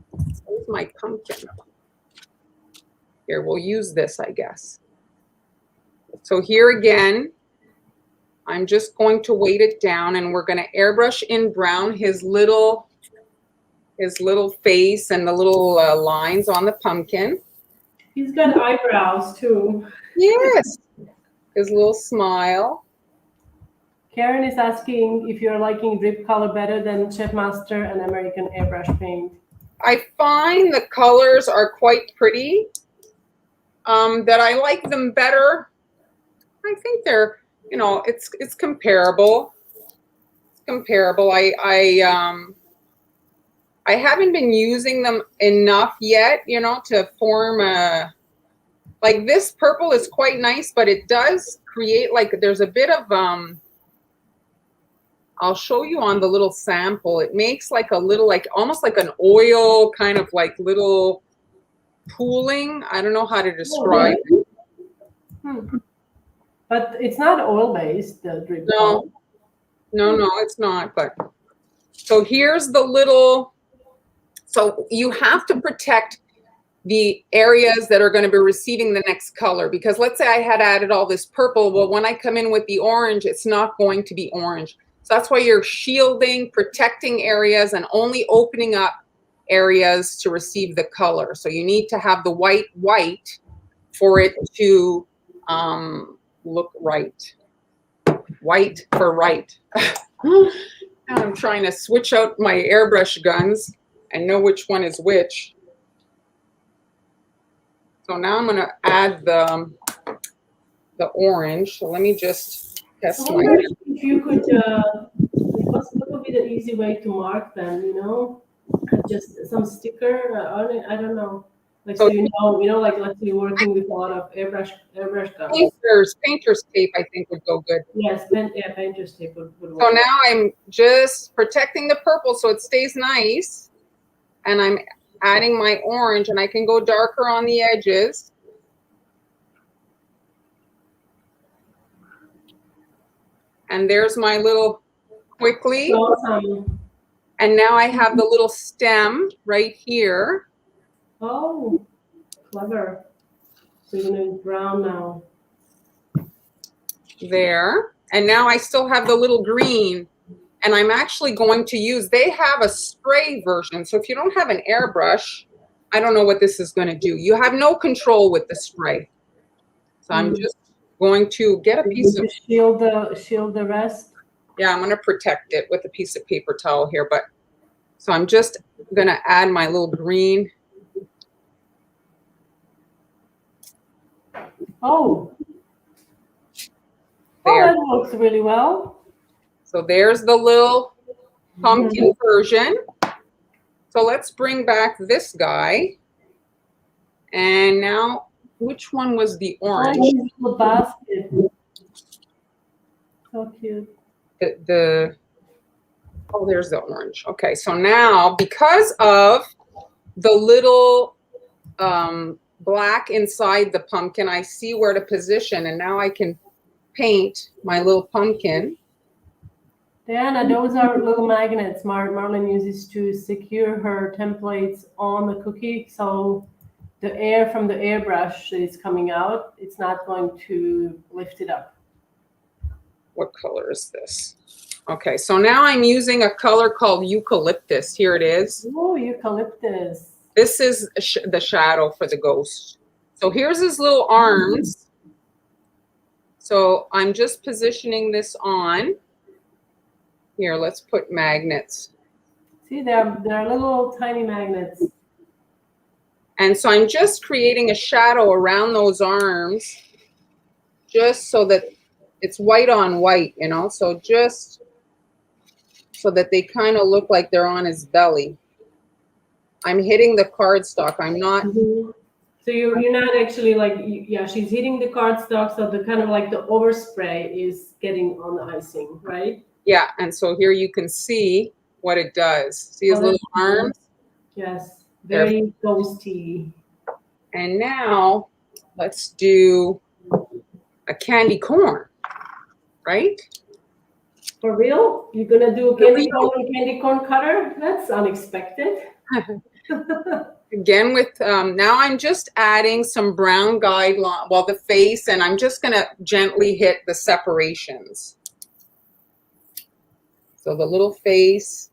where's my pumpkin? Here, we'll use this, I guess. So here again, I'm just going to weight it down and we're going to airbrush in brown his little face and the little lines on the pumpkin. He's got eyebrows too. Yes, his little smile. Karen is asking if you're liking drip color better than Chef Master and American airbrush paint. I find the colors are quite pretty. That I like them better. I think they're, you know, it's comparable. It's comparable. I haven't been using them enough yet, you know, to form a, like this purple is quite nice, but it does create like, there's a bit of, I'll show you on the little sample. It makes like a little, like almost like an oil kind of like little pooling. I don't know how to describe it. But it's not oil-based, the drip No, no, it's not. But so here's the little, so you have to protect the areas that are going to be receiving the next color, because let's say I had added all this purple. Well, when I come in with the orange, it's not going to be orange. So that's why you're shielding, protecting areas, and only opening up areas to receive the color. So you need to have the white for it to look right. White for right. I'm trying to switch out my airbrush guns and know which one is which. So now I'm going to add the orange. So let me just test my. If you could, what would be the easy way to mark them? You know, just some sticker on it. I don't know. Like so, you know, like let's say you're working with a lot of airbrush guns. Painter's tape, I think would go good. Yes, painter's tape would work. So now I'm just protecting the purple so it stays nice, and I'm adding my orange, and I can go darker on the edges. And there's my little quickly. Awesome. And now I have the little stem right here. Oh, clever. So you're going to brown now. There. And now I still have the little green. And I'm actually going to use, they have a spray version. So if you don't have an airbrush, I don't know what this is going to do. You have no control with the spray. So I'm just going to get a piece of shield the rest. Yeah, I'm going to protect it with a piece of paper towel here. But so I'm just going to add my little green. Oh, there. That looks really well. So there's the little pumpkin version. So let's bring back this guy. And now, which one was the orange? The basket. So cute. Oh, there's the orange. Okay, so now because of the little black inside the pumpkin, I see where to position, and now I can paint my little pumpkin. Diana, those are little magnets Marlene uses to secure her templates on the cookie, so the air from the airbrush is coming out. It's not going to lift it up. What color is this? Okay, so now I'm using a color called eucalyptus. Here it is. Oh, eucalyptus. This is the shadow for the ghost. So here's his little arms. So I'm just positioning this on. Here, let's put magnets. See, they're little tiny magnets. And so I'm just creating a shadow around those arms, just so that it's white on white, you know, so just so that they kind of look like they're on his belly. I'm hitting the cardstock. I'm not. So you're not actually like, yeah, she's hitting the cardstock, so the kind of like the overspray is getting on the icing, right? Yeah, and so here you can see what it does. See his little arms? Yes, very ghosty. And now let's do a candy corn, right? For real? You're gonna do a candy corn cutter? That's unexpected. Again with, now I'm just adding some brown guideline, well, the face, and I'm just gonna gently hit the separations. So the little face.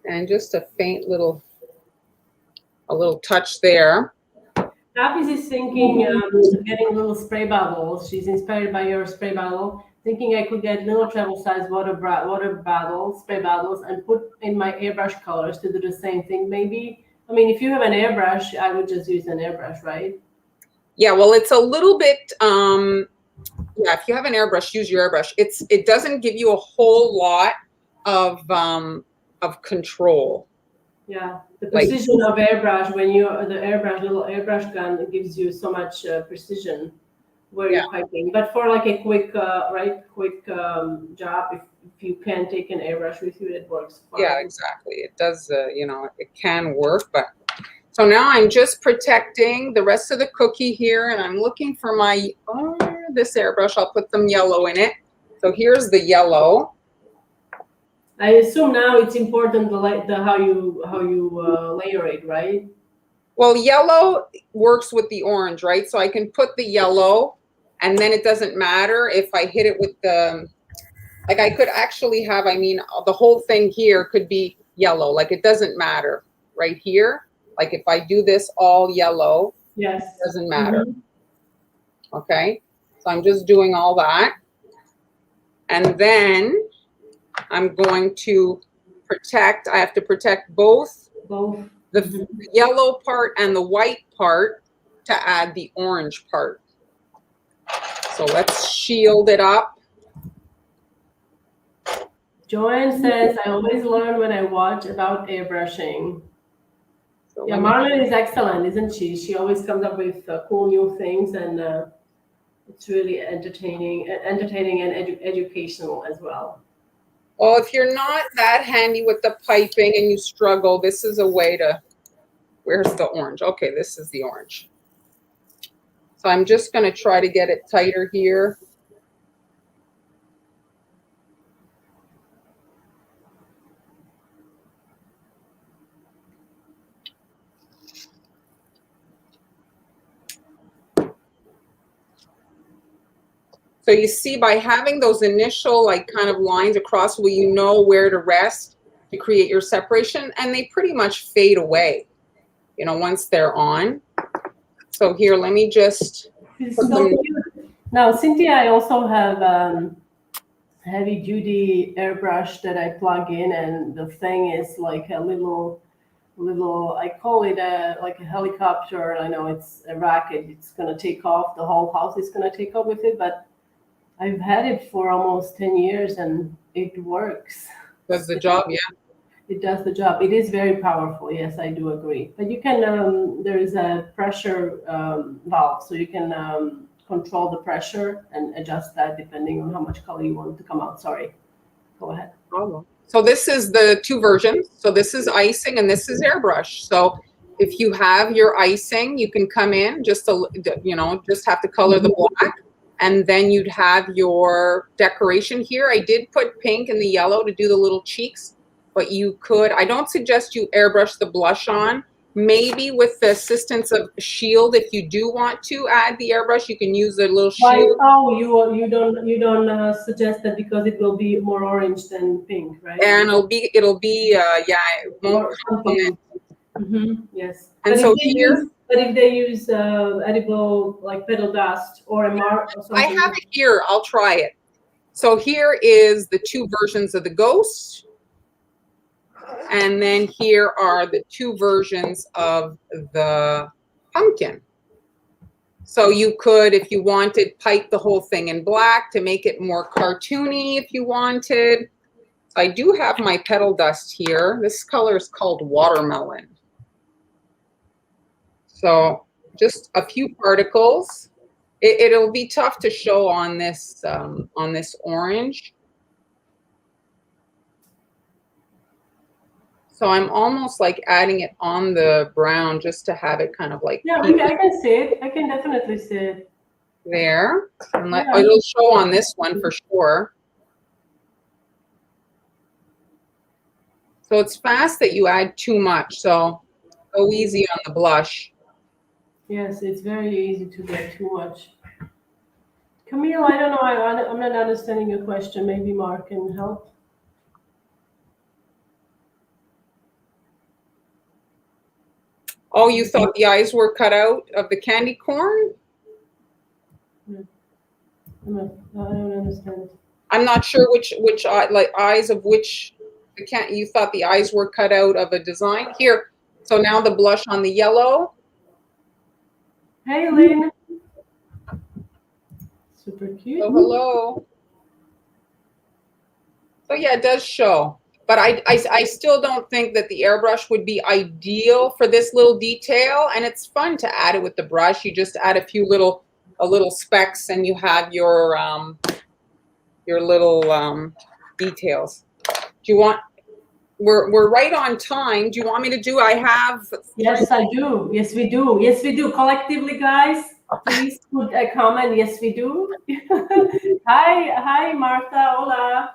And just a faint little, a little touch there. Happy is thinking getting little spray bottles. She's inspired by your spray bottle. Thinking I could get little travel size water bottles, spray bottles, and put in my airbrush colors to do the same thing. Maybe, I mean, if you have an airbrush, I would just use an airbrush, right? Yeah, well, it's a little bit Yeah, if you have an airbrush, use your airbrush. It doesn't give you a whole lot of control. Yeah, the Like, precision of airbrush when you the airbrush little airbrush gun, it gives you so much precision where yeah, you're piping. But for like a quick quick job, if you can take an airbrush with you, it works yeah, fine. exactly. It does, you know, it can work, but so now I'm just protecting the rest of the cookie here, and I'm looking for my, oh, this airbrush. I'll put some yellow in it. So here's the yellow. I assume now it's important the how you layer it, right? Well, yellow works with the orange, right? So I can put the yellow, and then it doesn't matter if I hit it with the, like I could actually have, I mean, the whole thing here could be yellow. Like it doesn't matter right here. Like if I do this all yellow, Yes. it doesn't matter. Okay. So I'm just doing all that. And then I'm going to protect, I have to protect both the yellow part and the white part to add the orange part. So let's shield it up. Joanne says, I always learn when I watch about airbrushing. So Yeah, Marlon is excellent, isn't she? She always comes up with cool new things, and it's really entertaining and educational as well. well, if you're not that handy with the piping and you struggle, this is a way to, where's the orange? Okay, this is the orange. So I'm just going to try to get it tighter here. So you see, by having those initial like kind of lines across where you know where to rest to create your separation, and they pretty much fade away, you know, once they're on. So here, let me just put them. Now, Cynthia, I also have heavy duty airbrush that I plug in, and the thing is like a little, I call it like a helicopter. I know it's a rocket. It's gonna take off. The whole house is gonna take off with it, but I've had it for almost 10 years and it works. Does the job, yeah. It does the job. It is very powerful. Yes, I do agree. But you can, there is a pressure valve, so you can control the pressure and adjust that depending on how much color you want to come out. Sorry. Go ahead. So this is the two versions. So this is icing and this is airbrush. So if you have your icing, you can come in just to, you know, just have to color the black. And then you'd have your decoration here. I did put pink and the yellow to do the little cheeks, but you could, I don't suggest you airbrush the blush on. Maybe with the assistance of shield, if you do want to add the airbrush, you can use a little shield. Oh, you don't suggest that because it will be more orange than pink, right? And it'll be yeah, it won't complement. Yes. And so here, but if they use edible like petal dust or a mark or something. I have it here. I'll try it. So here is the two versions of the ghost. And then here are the two versions of the pumpkin. So you could, if you wanted, pipe the whole thing in black to make it more cartoony if you wanted. I do have my petal dust here. This color is called watermelon. So just a few particles. It'll be tough to show on this orange. So I'm almost like adding it on the brown just to have it kind of like. Yeah, I can see it. I can definitely see it. There. And it'll show on this one for sure. So it's fast that you add too much. So go easy on the blush. Yes, it's very easy to get too much. Camille, I don't know. I'm not understanding your question. Maybe Mark can help. Oh, you thought the eyes were cut out of the candy corn? I don't understand. I'm not sure which like eyes of which you thought the eyes were cut out of a design here. So now the blush on the yellow. Hey, Lynn. Super cute. Oh, hello. So yeah, it does show. But I still don't think that the airbrush would be ideal for this little detail. And it's fun to add it with the brush. You just add a little specks and you have your little details. Do you want, we're right on time. Do you want me to do, I have. Yes, I do. Yes, we do. Yes, we do. Collectively, guys, please put a comment. Yes, we do. Hi, Martha. Hola.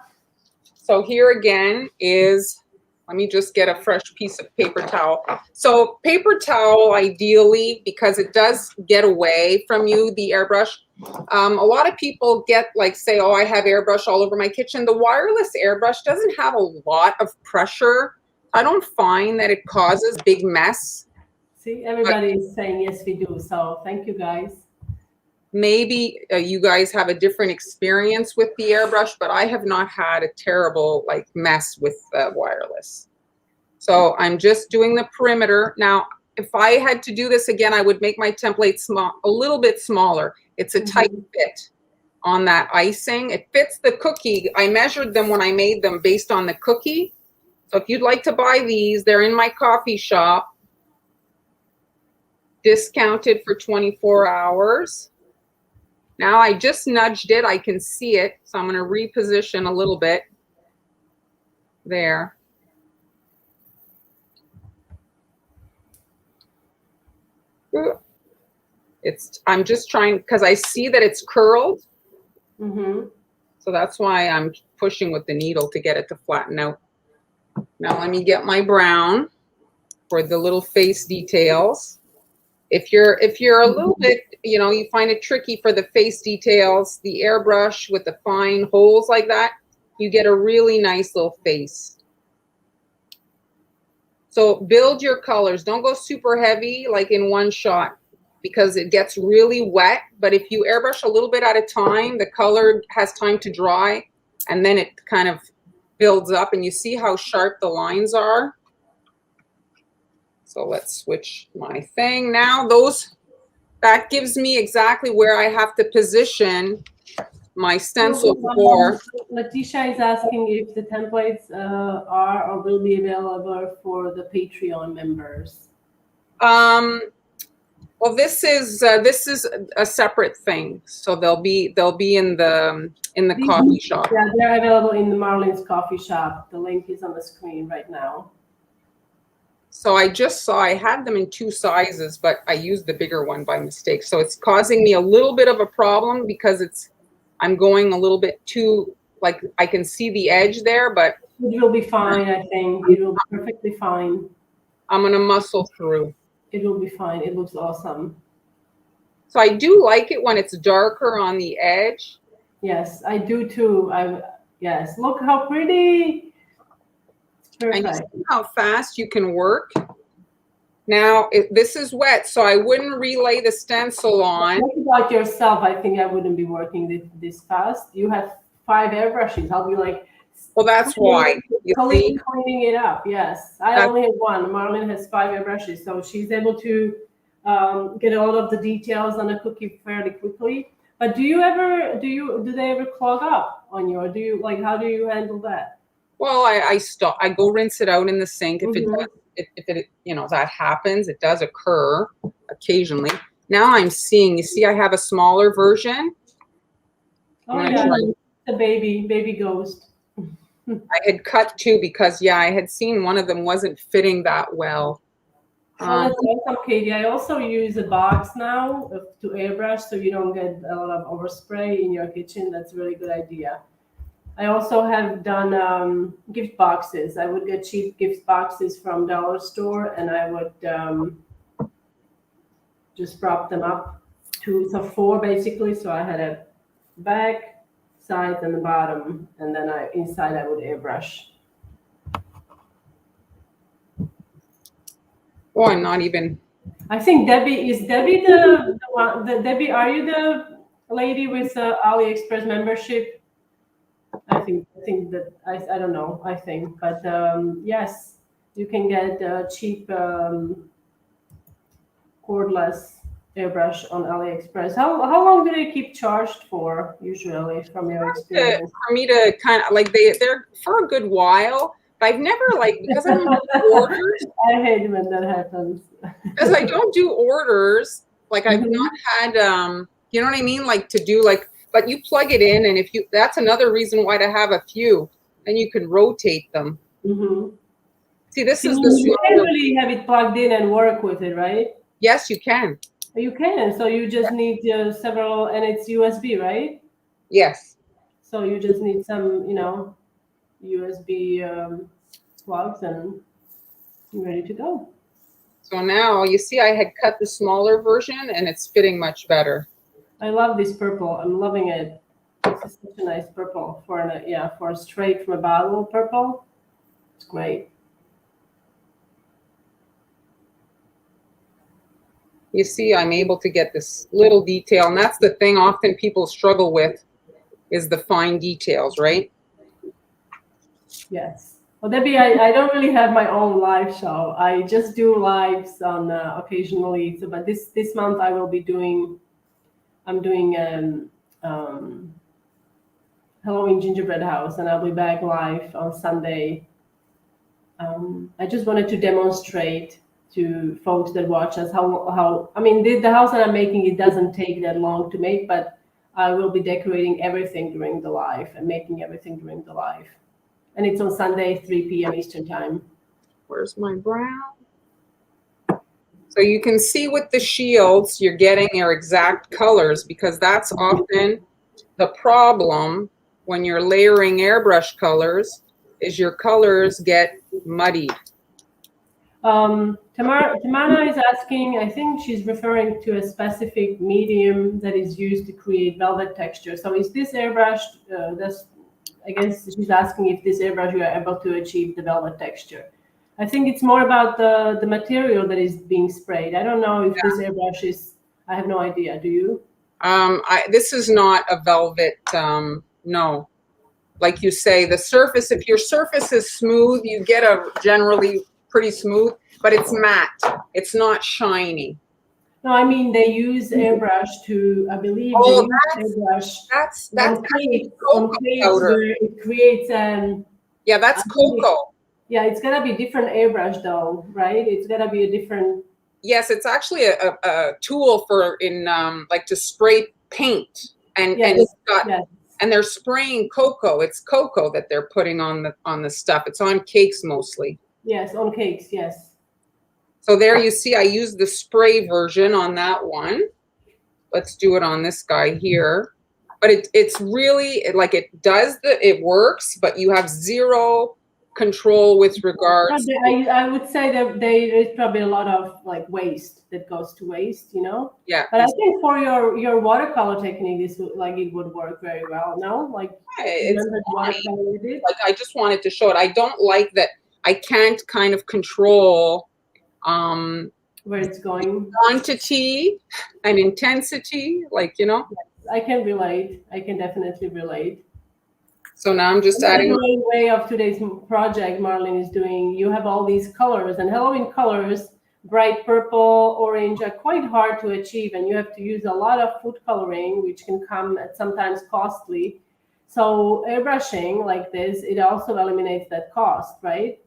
So here again is, let me just get a fresh piece of paper towel. So paper towel, ideally, because it does get away from you, the airbrush. A lot of people get like, say, oh, I have airbrush all over my kitchen. The wireless airbrush doesn't have a lot of pressure. I don't find that it causes big mess. See, everybody is saying yes, we do. So thank you, guys. Maybe you guys have a different experience with the airbrush, but I have not had a terrible like mess with wireless. So I'm just doing the perimeter. Now, if I had to do this again, I would make my template small, a little bit smaller. It's a tight fit on that icing. It fits the cookie. I measured them when I made them based on the cookie. So if you'd like to buy these, they're in my coffee shop, discounted for 24 hours. Now I just nudged it, I can see it, so I'm going to reposition a little bit there. I'm just trying, because I see that it's curled. So that's why I'm pushing with the needle to get it to flatten out. Now let me get my brown for the little face details. If you're a little bit, you find it tricky for the face details, the airbrush with the fine holes like that, you get a really nice little face. So build your colors. Don't go super heavy like in one shot because it gets really wet. But if you airbrush a little bit at a time, the color has time to dry and then it kind of builds up and you see how sharp the lines are. So let's switch my thing. Now that gives me exactly where I have to position my stencil for. Letitia is asking if the templates are or will be available for the Patreon members. Well, this is a separate thing, so they'll be in the coffee shop. Yeah, they're available in the Marlene's coffee shop. The link is on the screen right now. So I just saw I had them in 2 sizes, but I used the bigger one by mistake. So it's causing me a little bit of a problem because I'm going a little bit too, like I can see the edge there, but it will be fine. I think it will be perfectly fine. I'm gonna muscle through. It will be fine. It looks awesome. So I do like it when it's darker on the edge. Yes, I do too. Yes, look how pretty. Perfect. And you see how fast you can work. Now, this is wet, so I wouldn't relay the stencil on. Think about yourself. I think I wouldn't be working this fast. You have 5 airbrushes. I'll be like, well, that's why. Cleaning it up. Yes, I only have 1. Marlene has 5 airbrushes, so she's able to get all of the details on a cookie fairly quickly. But do they ever clog up on you, or do you how do you handle that? Well, I go rinse it out in the sink. If it does, if it that happens, it does occur occasionally. Now I'm seeing, you see I have a smaller version. Oh yeah, the baby ghost. I had cut 2 because I had seen one of them wasn't fitting that well. Oh, that's awesome, Katie. I also use a box now to airbrush so you don't get a lot of overspray in your kitchen. That's a really good idea. I also have done gift boxes. I would get cheap gift boxes from dollar store, and I would just prop them up to 4 basically. So I had a back, side, and the bottom, and then inside I would airbrush. Oh, I'm not even. I think Debbie the one. Debbie, are you the lady with the AliExpress membership? I think that I don't know. I think, but yes, you can get cheap cordless airbrush on AliExpress. How long do they keep charged for usually, from your experience? For me to kind of like they're for a good while, but I've never like because I don't do orders, I hate when that happens. because I don't do orders, like I've Mhm. not had you know what I mean, like to do like, but you plug it in, and if you, that's another reason why to have a few, and you can rotate them. Mhm. See, this is the You can smaller. really have it plugged in and work with it, right? Yes, you can. You can. So you just need several, and it's USB, right? Yes. So you just need some, USB plugs, and you're ready to go. So now you see I had cut the smaller version and it's fitting much better. I love this purple. I'm loving it. This is such a nice purple for a straight from a bottle purple. It's great. You see, I'm able to get this little detail, and that's the thing often people struggle with, is the fine details, right? Yes. Well, Debbie, I don't really have my own live show. I just do lives on occasionally. So, but this month I will be doing. I'm doing Halloween gingerbread house, and I'll be back live on Sunday. I just wanted to demonstrate to folks that watch us how I mean the house that I'm making, it doesn't take that long to make, but I will be decorating everything during the live and making everything during the live, and it's on Sunday 3 p.m. Eastern time. Where's my brown? So you can see with the shields, you're getting your exact colors, because that's often the problem when you're layering airbrush colors, is your colors get muddied. Tamara is asking, I think she's referring to a specific medium that is used to create velvet texture. So is this airbrush, I guess she's asking if this airbrush you are able to achieve the velvet texture. I think it's more about the material that is being sprayed. I don't know if this airbrush is, I have no idea. Do you? This is not a velvet, no. Like you say, the surface, if your surface is smooth, you get a generally pretty smooth, but it's matte. It's not shiny. No, I mean they use airbrush to, I believe they Oh, use airbrush that's on actually plates powder. where it creates Yeah, that's cocoa. yeah, it's gonna be different airbrush though, right? It's gonna be a different. Yes, it's actually a tool for in like to spray paint, and Yes, it's got, yes, and they're spraying cocoa. It's cocoa that they're putting on the stuff. It's on cakes mostly. yes, on cakes, yes. So there you see, I used the spray version on that one. Let's do it on this guy here. But it's really like it works, but you have zero control with regards. I would say that there's probably a lot of like waste that goes to waste, Yeah, But I think for your watercolor technique, it would work very well. No, like it's remember the watercolor we did? like I just wanted to show it. I don't like that I can't kind of control Where it's going. quantity and intensity, like, I can relate. I can definitely relate. So now I'm just The adding. main way of today's project Marlene is doing, you have all these colors, and Halloween colors, bright purple, orange, are quite hard to achieve, and you have to use a lot of food coloring, which can come at sometimes costly. So airbrushing like this, it also eliminates that cost, right?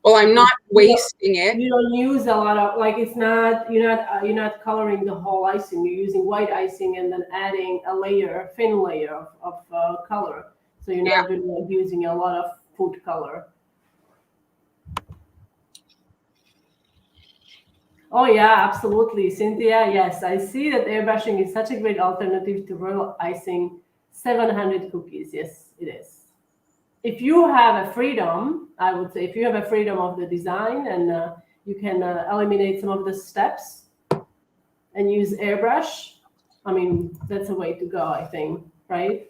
Well, I'm not wasting it. You don't use a lot of, like, it's not, you're not coloring the whole icing. You're using white icing and then adding a thin layer of color. So you're not really using a lot of food color. Oh yeah, absolutely, Cynthia. Yes, I see that airbrushing is such a great alternative to real icing. 700 cookies. Yes, it is. If you have a freedom, I would say, if you have a freedom of the design, and you can eliminate some of the steps and use airbrush, I mean, that's a way to go, I think, right?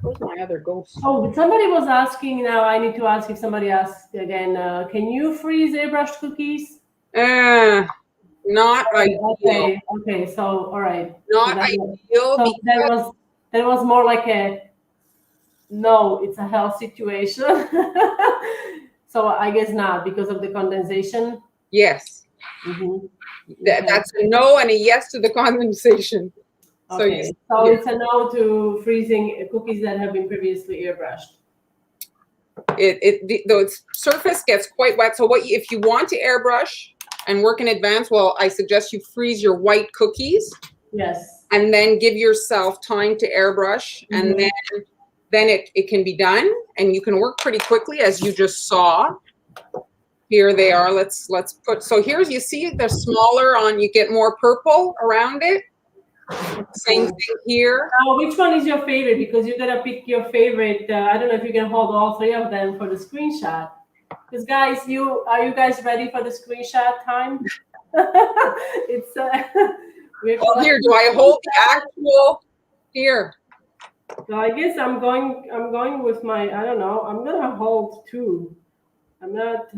Where's my other ghost? Oh, somebody was asking, now I need to ask if somebody asked again, can you freeze airbrushed cookies? Not ideal. Okay, so, all right. Not ideal. So that was more like no, it's a health situation. So I guess not, because of the condensation. Yes. Okay. That's a no and a yes to the condensation. So Okay, so it's a no to freezing cookies that have been previously airbrushed. The surface gets quite wet. So if you want to airbrush and work in advance, well, I suggest you freeze your white cookies. Yes. And then give yourself time to airbrush, and then it can be done, and you can work pretty quickly, as you just saw. Here they are. Let's put. So here's, you see they're smaller on. You get more purple around it. Same thing here. Now, which one is your favorite? Because you gotta pick your favorite. I don't know if you can hold all three of them for the screenshot. Because guys, are you guys ready for the screenshot time? It's well, here, do I hold the actual here? So I guess I'm going with my, I don't know, I'm gonna hold two. I'm not.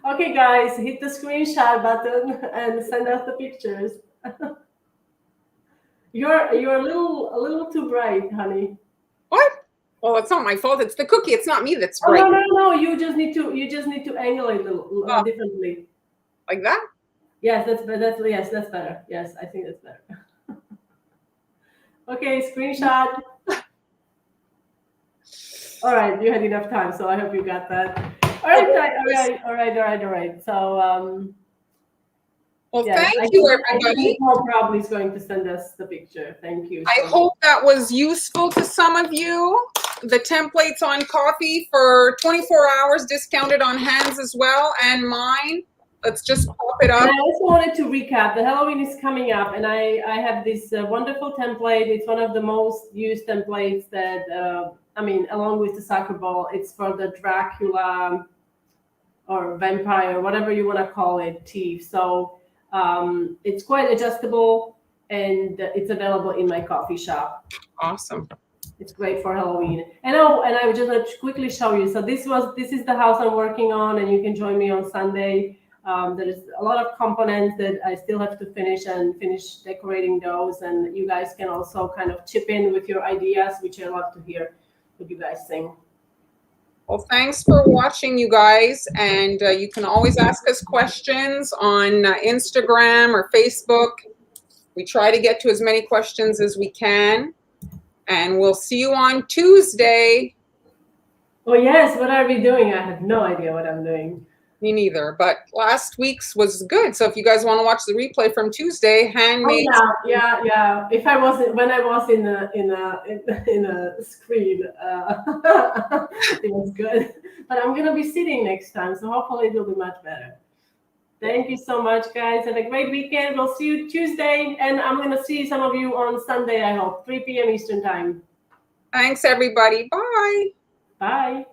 Okay, guys, hit the screenshot button and send us the pictures. You're a little too bright, honey. What? Well, it's not my fault. It's the cookie. It's not me that's bright. bright. No. You just need to angle it a little differently. Like that? Yes, that's better. Yes, I think that's better. Okay, screenshot. All right, you had enough time, so I hope you got that. All right. So, well, yes, thank you, everybody. Paul probably is going to send us the picture. Thank you. I hope that was useful to some of you. The templates on coffee for 24 hours discounted on hands as well, and mine. Let's just pop it up. And I also wanted to recap. The Halloween is coming up, and I have this wonderful template. It's one of the most used templates that, along with the soccer ball, it's for the Dracula or vampire, whatever you want to call it, thief. So it's quite adjustable, and it's available in my coffee shop. Awesome. It's great for Halloween. And I would just like to quickly show you. So this is the house I'm working on, and you can join me on Sunday. There's a lot of components that I still have to finish decorating those, and you guys can also kind of chip in with your ideas, which I love to hear what you guys think. Well, thanks for watching, you guys, and you can always ask us questions on Instagram or Facebook. We try to get to as many questions as we can, and we'll see you on Tuesday. Oh yes, what are we doing? I have no idea what I'm doing. Me neither, but last week's was good. So if you guys want to watch the replay from Tuesday, handmade. Oh, yeah. When I was in a screen, it was good. But I'm gonna be sitting next time, so hopefully it will be much better. Thank you so much, guys. Have a great weekend. We'll see you Tuesday, and I'm gonna see some of you on Sunday. I hope 3 p.m. Eastern time. Thanks, everybody. Bye. Bye.